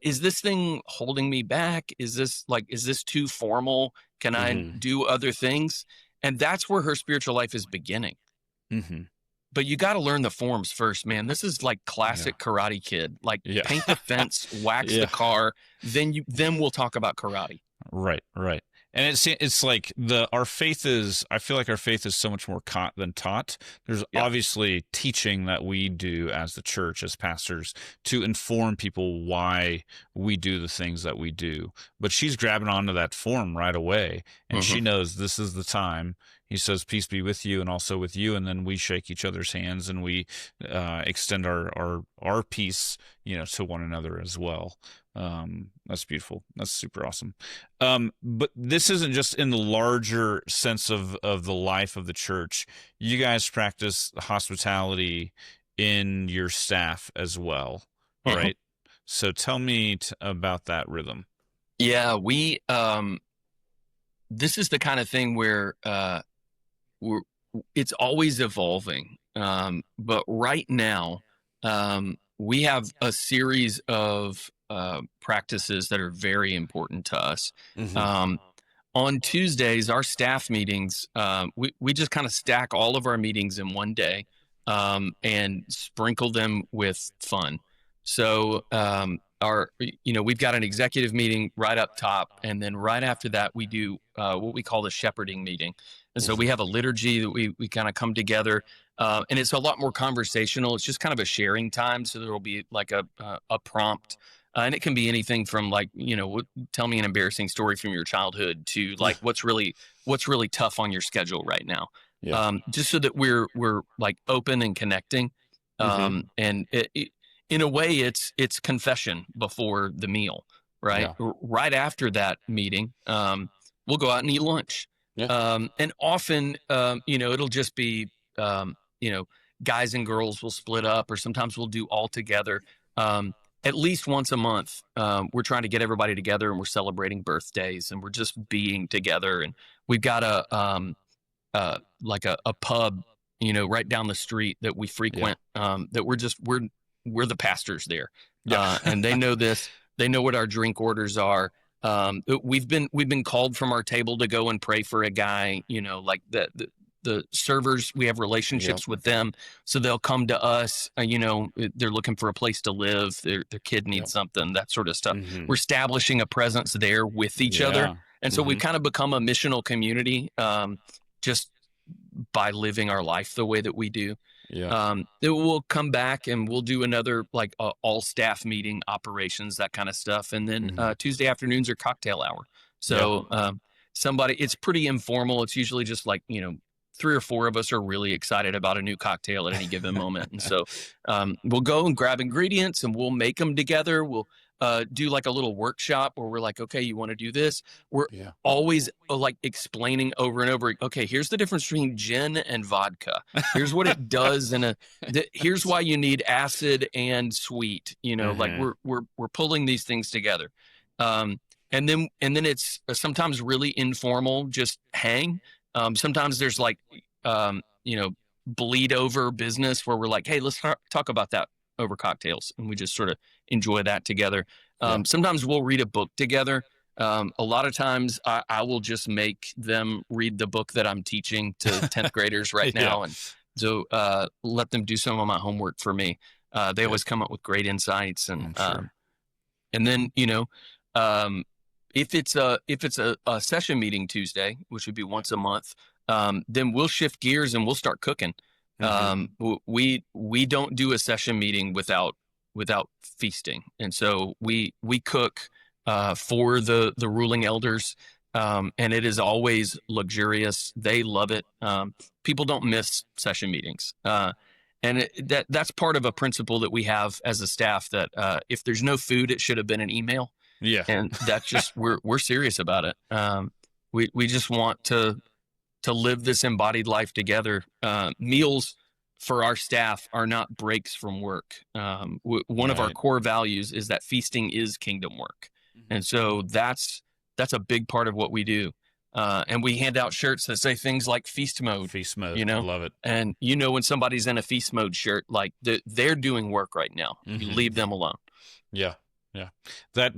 S2: is this thing holding me back? Is this too formal? Can I do other things? And that's where her spiritual life is beginning. But you got to learn the forms first, man. This is like classic Karate Kid. Like paint the fence, wax the car, then we'll talk about karate.
S1: Right. And it's like our faith is. I feel like our faith is so much more than taught. There's obviously teaching that we do as the church, as pastors, to inform people why we do the things that we do. But she's grabbing onto that form right away, and she knows this is the time. He says, "Peace be with you, and also with you." And then we shake each other's hands, and we extend our peace, to one another as well. That's beautiful. That's super awesome. But this isn't just in the larger sense of the life of the church. You guys practice hospitality in your staff as well, right? So tell me about that rhythm.
S2: Yeah, we. This is the kind of thing where it's always evolving. But right now, we have a series of practices that are very important to us. On Tuesdays, our staff meetings, we just kind of stack all of our meetings in one day and sprinkle them with fun. So we've got an executive meeting right up top, and then right after that, we do what we call the shepherding meeting. And so we have a liturgy that we kind of come together, and it's a lot more conversational. It's just kind of a sharing time. So there will be like a prompt, and it can be anything from like, tell me an embarrassing story from your childhood to like what's really tough on your schedule right now. Just so that we're like open and connecting. And in a way, it's confession before the meal, right? Right after that meeting, we'll go out and eat lunch. And often, it'll just be, guys and girls will split up, or sometimes we'll do all together. At least once a month, we're trying to get everybody together, and we're celebrating birthdays, and we're just being together. And we've got a pub, right down the street that we frequent, that we're the pastors there. And they know this. They know what our drink orders are. We've been called from our table to go and pray for a guy, like the servers, we have relationships with them. So they'll come to us, they're looking for a place to live. Their kid needs something, that sort of stuff. We're establishing a presence there with each other. And so we've kind of become a missional community, just by living our life the way that we do. We'll come back and we'll do another like all staff meeting, operations, that kind of stuff. And then Tuesday afternoons are cocktail hour. So it's pretty informal. It's usually just like, 3 or 4 of us are really excited about a new cocktail at any given moment. And so we'll go and grab ingredients and we'll make them together. We'll do like a little workshop where we're like, okay, you want to do this? We're
S1: Yeah.
S2: always like explaining over and over. Okay, here's the difference between gin and vodka. Here's what it does, and here's why you need acid and sweet. Like we're pulling these things together. And then it's sometimes really informal, just hang. Sometimes there's like bleed over business where we're like, hey, let's talk about that over cocktails, and we just sort of enjoy that together. Sometimes we'll read a book together. A lot of times I will just make them read the book that I'm teaching to 10th graders right now, and so let them do some of my homework for me. They always come up with great insights, and
S1: sure.
S2: and then if it's a session meeting Tuesday, which would be once a month, then we'll shift gears and we'll start cooking. We don't do a session meeting without feasting, and so we cook for the ruling elders, and it is always luxurious. They love it. People don't miss session meetings, and that's part of a principle that we have as a staff, that if there's no food, it should have been an email.
S1: Yeah,
S2: and that's just we're serious about it. We just want to live this embodied life together. Meals for our staff are not breaks from work. One of our core values is that feasting is kingdom work. And so that's a big part of what we do. And we hand out shirts that say things like feast mode.
S1: Feast mode. I love it.
S2: And when somebody's in a feast mode shirt, like they're doing work right now. You leave them alone.
S1: Yeah. Yeah. That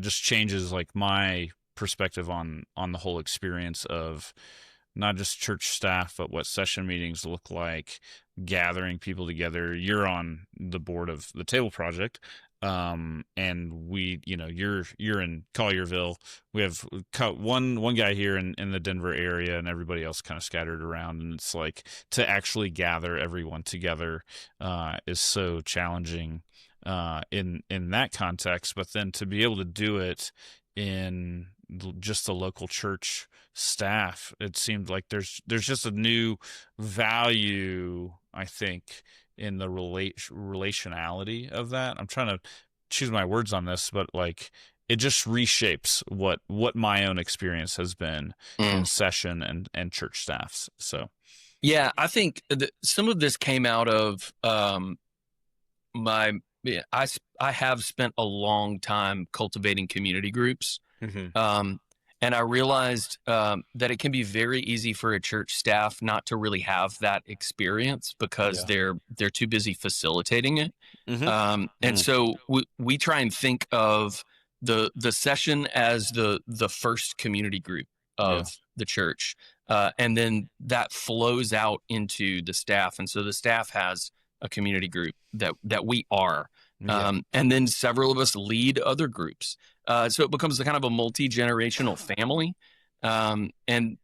S1: just changes like my perspective on the whole experience of not just church staff, but what session meetings look like, gathering people together. You're on the board of the Table Project. And we, you're in Collierville. We have one guy here in the Denver area, and everybody else kind of scattered around. And it's like, to actually gather everyone together is so challenging in that context. But then to be able to do it in just the local church staff, it seemed like there's just a new value, I think, in the relationality of that. I'm trying to choose my words on this, but like it just reshapes what my own experience has been in session and church staffs. So
S2: yeah, I think some of this came out of I have spent a long time cultivating community groups. And I realized that it can be very easy for a church staff not to really have that experience because they're too busy facilitating it. And so we try and think of the session as the first community group of the church, and then that flows out into the staff. And so the staff has a community group that we are. And then several of us lead other groups. So it becomes a kind of a multi-generational family. And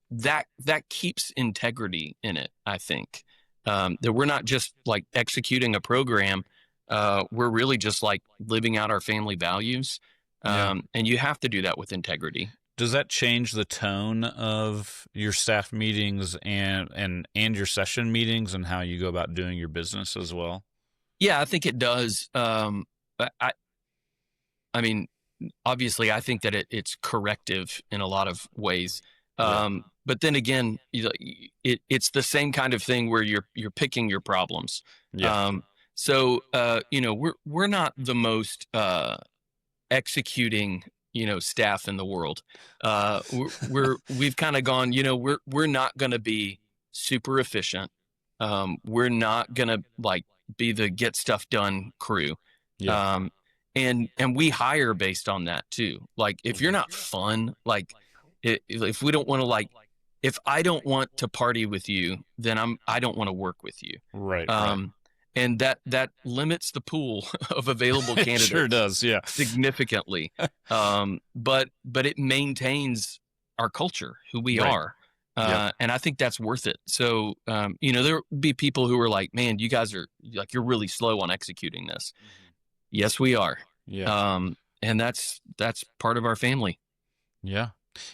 S2: that keeps integrity in it, I think. That we're not just like executing a program. We're really just like living out our family values. And you have to do that with integrity.
S1: Does that change the tone of your staff meetings and your session meetings and how you go about doing your business as well?
S2: Yeah, I think it does. I mean, obviously, I think that it's corrective in a lot of ways. But then again, it's the same kind of thing where you're picking your problems. So we're not the most executing staff in the world. We've kind of gone. We're not going to be super efficient. We're not going to like be the get stuff done crew. And we hire based on that too. Like if you're not fun, like if we don't want to like, if I don't want to party with you, then I don't want to work with you.
S1: Right.
S2: And that limits the pool of available candidates.
S1: It sure does. Yeah.
S2: Significantly. But it maintains our culture, who we are. And I think that's worth it. So, there'll be people who are like, man, you guys are like, you're really slow on executing this. Yes, we are. And that's part of our family.
S1: Yeah.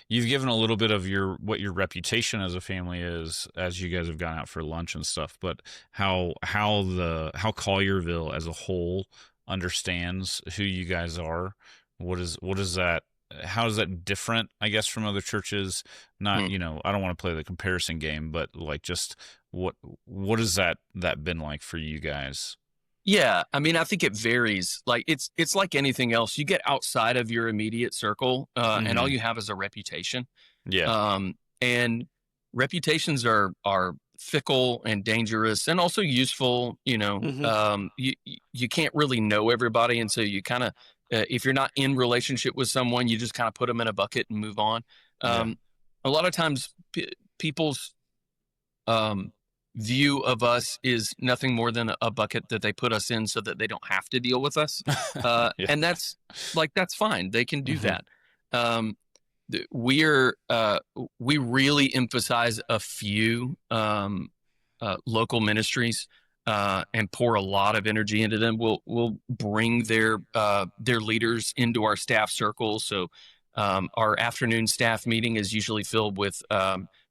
S1: You've given a little bit of what your reputation as a family is as you guys have gone out for lunch and stuff, but how Collierville as a whole understands who you guys are? What is that? How is that different, I guess, from other churches? Not,
S2: Hmm.
S1: I don't want to play the comparison game, but like just what what has that been like for you guys?
S2: Yeah, I mean, I think it varies. Like it's like anything else. You get outside of your immediate circle, and all
S1: Hmm.
S2: you have is a reputation.
S1: Yeah.
S2: And reputations are fickle and dangerous, and also useful.
S3: Hmm.
S2: You can't really know everybody, and so you kind of, if you're not in relationship with someone, you just kind of put them in a bucket and move on.
S1: Yeah.
S2: A lot of times, people's um, view of us is nothing more than a bucket that they put us in so that they don't have to deal with us.
S1: Yeah.
S2: And that's fine. They can do
S1: Hmm.
S2: that. Um, we really emphasize a few local ministries and pour a lot of energy into them. We'll bring their leaders into our staff circles. So our afternoon staff meeting is usually filled with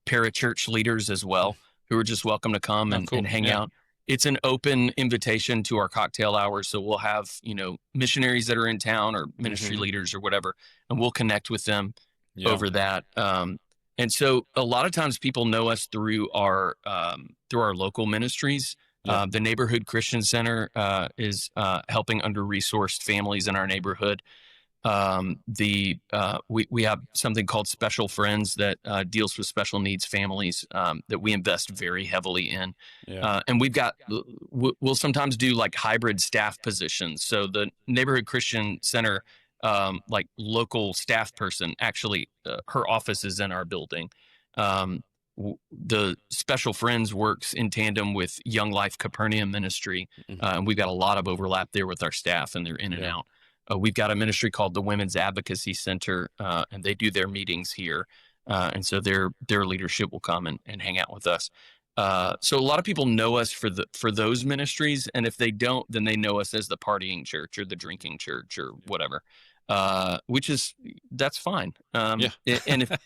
S2: parachurch leaders as well, who are just welcome to come
S1: Oh,
S2: and
S1: cool.
S2: hang
S1: Yeah.
S2: out. It's an open invitation to our cocktail hours. So we'll have, missionaries that are in town or ministry
S3: Hmm.
S2: leaders or whatever, and we'll connect with them
S1: Yeah.
S2: over that. And so a lot of times people know us through our local ministries.
S1: Yeah.
S2: The Neighborhood Christian Center is helping under-resourced families in our neighborhood. We have something called Special Friends that deals with special needs families that we invest very heavily in.
S1: Yeah.
S2: And we'll sometimes do like hybrid staff positions. So the Neighborhood Christian Center, like local staff person, actually, her office is in our building. The Special Friends works in tandem with Young Life Capernaum Ministry, and we've got a lot of overlap there with our staff, and they're in and
S1: Yeah.
S2: out. We've got a ministry called the Women's Advocacy Center, and they do their meetings here. And so their leadership will come and hang out with us. So a lot of people know us for those ministries, and if they don't, then they know us as the partying church or the drinking church or whatever, that's fine.
S1: Yeah.
S2: And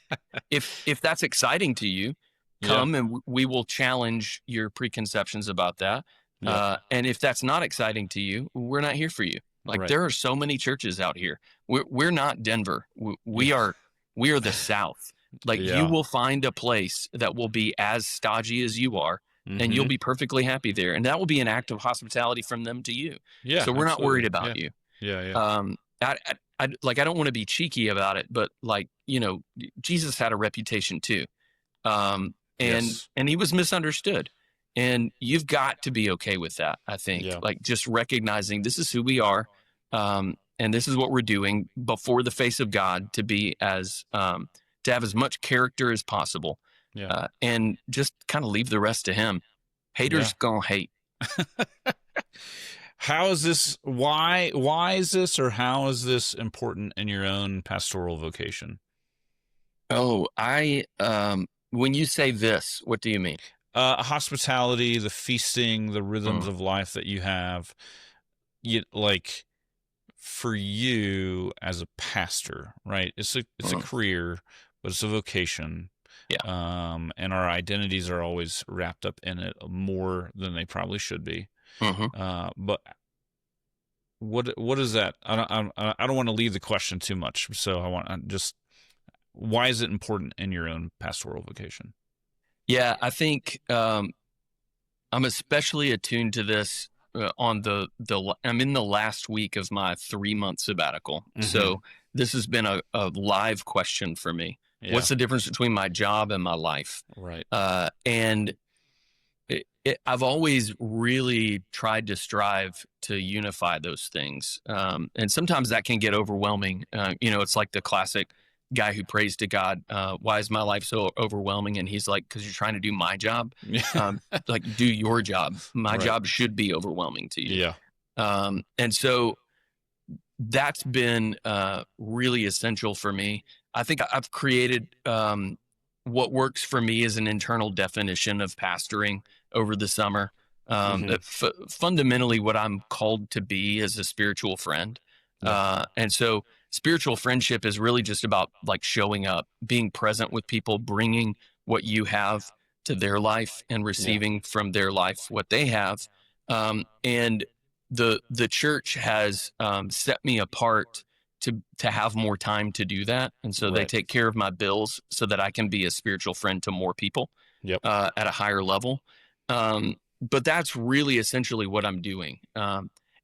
S2: if that's exciting to you,
S1: Yeah.
S2: come and we will challenge your preconceptions about that.
S1: Yeah.
S2: And if that's not exciting to you, we're not here for you. Like
S1: Right.
S2: there are so many churches out here. We're not Denver. We are the South. Like you
S1: Yeah.
S2: will find a place that will be as stodgy as you are, and you'll
S1: Mhm.
S2: be perfectly happy there. And that will be an act of hospitality from them to you.
S1: Yeah.
S2: So we're not worried
S1: Absolutely.
S2: about
S1: Yeah.
S2: you.
S1: Yeah. Yeah.
S2: I don't want to be cheeky about it, but like, Jesus had a reputation too. And
S1: Yes.
S2: he was misunderstood. And you've got to be okay with that, I think.
S1: Yeah.
S2: Like just recognizing this is who we are, and this is what we're doing before the face of God to be to have as much character as possible,
S1: Yeah.
S2: and just kind of leave the rest to him. Haters
S1: Yeah.
S2: gonna hate.
S1: How is this? Why is this, or how is this important in your own pastoral vocation?
S2: Oh, when you say this, what do you mean?
S1: Hospitality, the feasting, the rhythms
S2: Mm.
S1: of life that you have. Like for you as a pastor, right? It's a
S2: Mm.
S1: career, but it's a vocation.
S2: Yeah.
S1: And our identities are always wrapped up in it more than they probably should be.
S2: Mhm.
S1: But what is that? I don't want to lead the question too much, so why is it important in your own pastoral vocation?
S2: Yeah, I think I'm especially attuned to this I'm in the last week of my 3-month sabbatical.
S1: Mhm.
S2: So this has been a live question for me.
S1: Yeah.
S2: What's the difference between my job and my life?
S1: Right.
S2: And I've always really tried to strive to unify those things. And sometimes that can get overwhelming. It's like the classic guy who prays to God, why is my life so overwhelming? And he's like, because you're trying to do my job. Like, do your job. My
S1: Right.
S2: job should be overwhelming to you.
S1: Yeah.
S2: And so that's been really essential for me. I think I've created what works for me as an internal definition of pastoring over the summer.
S1: Mhm.
S2: That fundamentally what I'm called to be as a spiritual friend.
S1: Yeah.
S2: And so spiritual friendship is really just about like showing up, being present with people, bringing what you have to their life and receiving from their life what they have. And the church has set me apart to have more time to do that, and so they take care of my bills so that I can be a spiritual friend to more people at a higher level. But that's really essentially what I'm doing.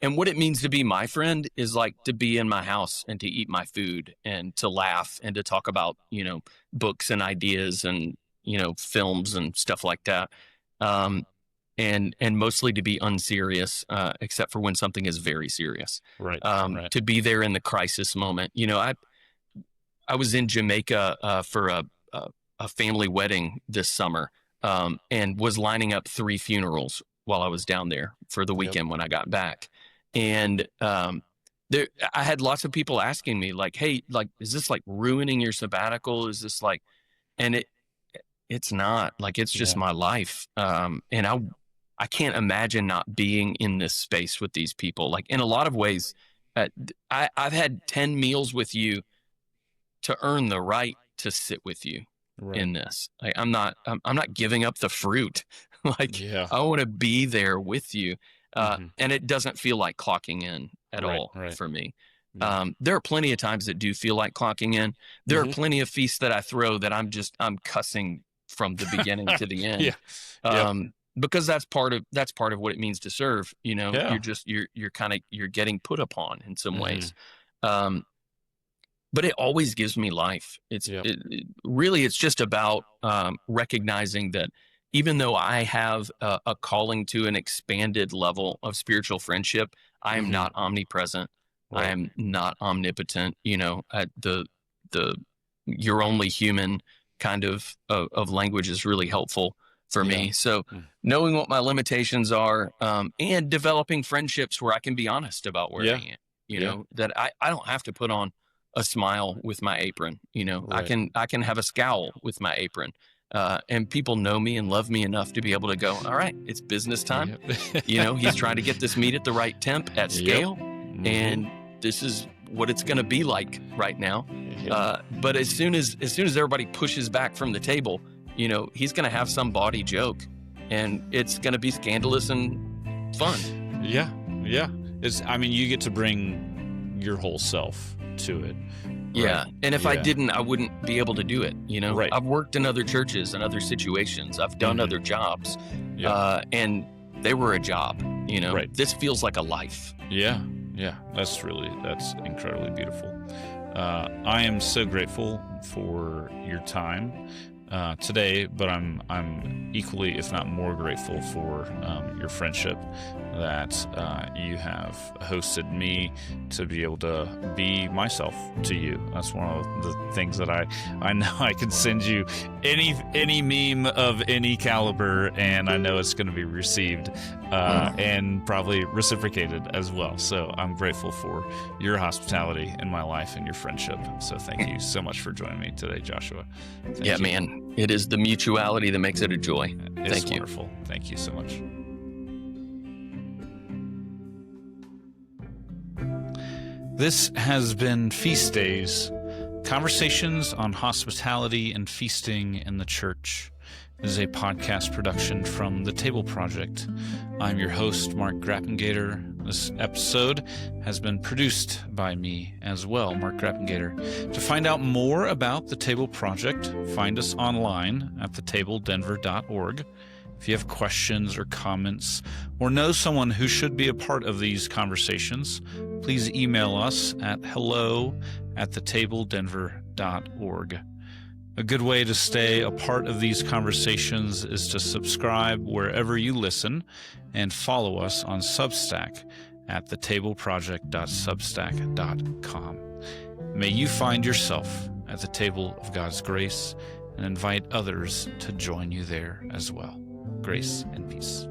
S2: And what it means to be my friend is like to be in my house and to eat my food and to laugh and to talk about, books and ideas and, films and stuff like that. And mostly to be unserious, except for when something is very serious.
S1: Right.
S2: To be there in the crisis moment. I was in Jamaica for a family wedding this summer, and was lining up 3 funerals while I was down there for the weekend when I got back. And I had lots of people asking me like, "Hey, like, is this like ruining your sabbatical? Is this like?" And it's not. Like, it's just my life. And I can't imagine not being in this space with these people. Like, in a lot of ways, I've had 10 meals with you to earn the right to sit with you in this. Like, I'm not giving up the fruit. Like, I want to be there with you. And it doesn't feel like clocking in at all for me. There are plenty of times that do feel like clocking in. There are plenty of feasts that I throw that I'm cussing from the beginning to the end. Because that's part of what it means to serve. You're getting put upon in some ways. But it always gives me life. It's just about recognizing that even though I have a calling to an expanded level of spiritual friendship, I am not omnipresent. I am not omnipotent. The you're only human kind of language is really helpful for me. So knowing what my limitations are, and developing friendships where I can be honest about where I am, that I don't have to put on a smile with my apron. I can have a scowl with my apron. And people know me and love me enough to be able to go, all right, it's business time. He's trying to get this meat at the right temp at scale. And this is what it's going to be like right now. But as soon as everybody pushes back from the table, he's going to have some bawdy joke, and it's going to be scandalous and fun.
S1: Yeah. You get to bring your whole self to it.
S2: Yeah. And if I didn't, I wouldn't be able to do it. I've worked in other churches and other situations. I've done other jobs, and they were a job. This feels like a life.
S1: Yeah. That's incredibly beautiful. I am so grateful for your time today, but I'm equally, if not more, grateful for your friendship that you have hosted me to be able to be myself to you. That's one of the things that I know I can send you any meme of any caliber, and I know it's going to be received and probably reciprocated as well. So I'm grateful for your hospitality in my life and your friendship. So thank you so much for joining me today, Joshua. Thank you.
S2: Man, it is the mutuality that makes it a joy.
S1: It's wonderful. Thank you so much. This has been Feast Days, Conversations on Hospitality and Feasting in the Church. It is a podcast production from The Table Project. I'm your host, Mark Grappengater. This episode has been produced by me as well, Mark Grappengater. To find out more about The Table Project, find us online at thetabledenver.org. If you have questions or comments, or know someone who should be a part of these conversations, please email us at hello@thetabledenver.org. A good way to stay a part of these conversations is to subscribe wherever you listen and follow us on Substack at thetableproject.substack.com. May you find yourself at the table of God's grace and invite others to join you there as well. Grace and peace.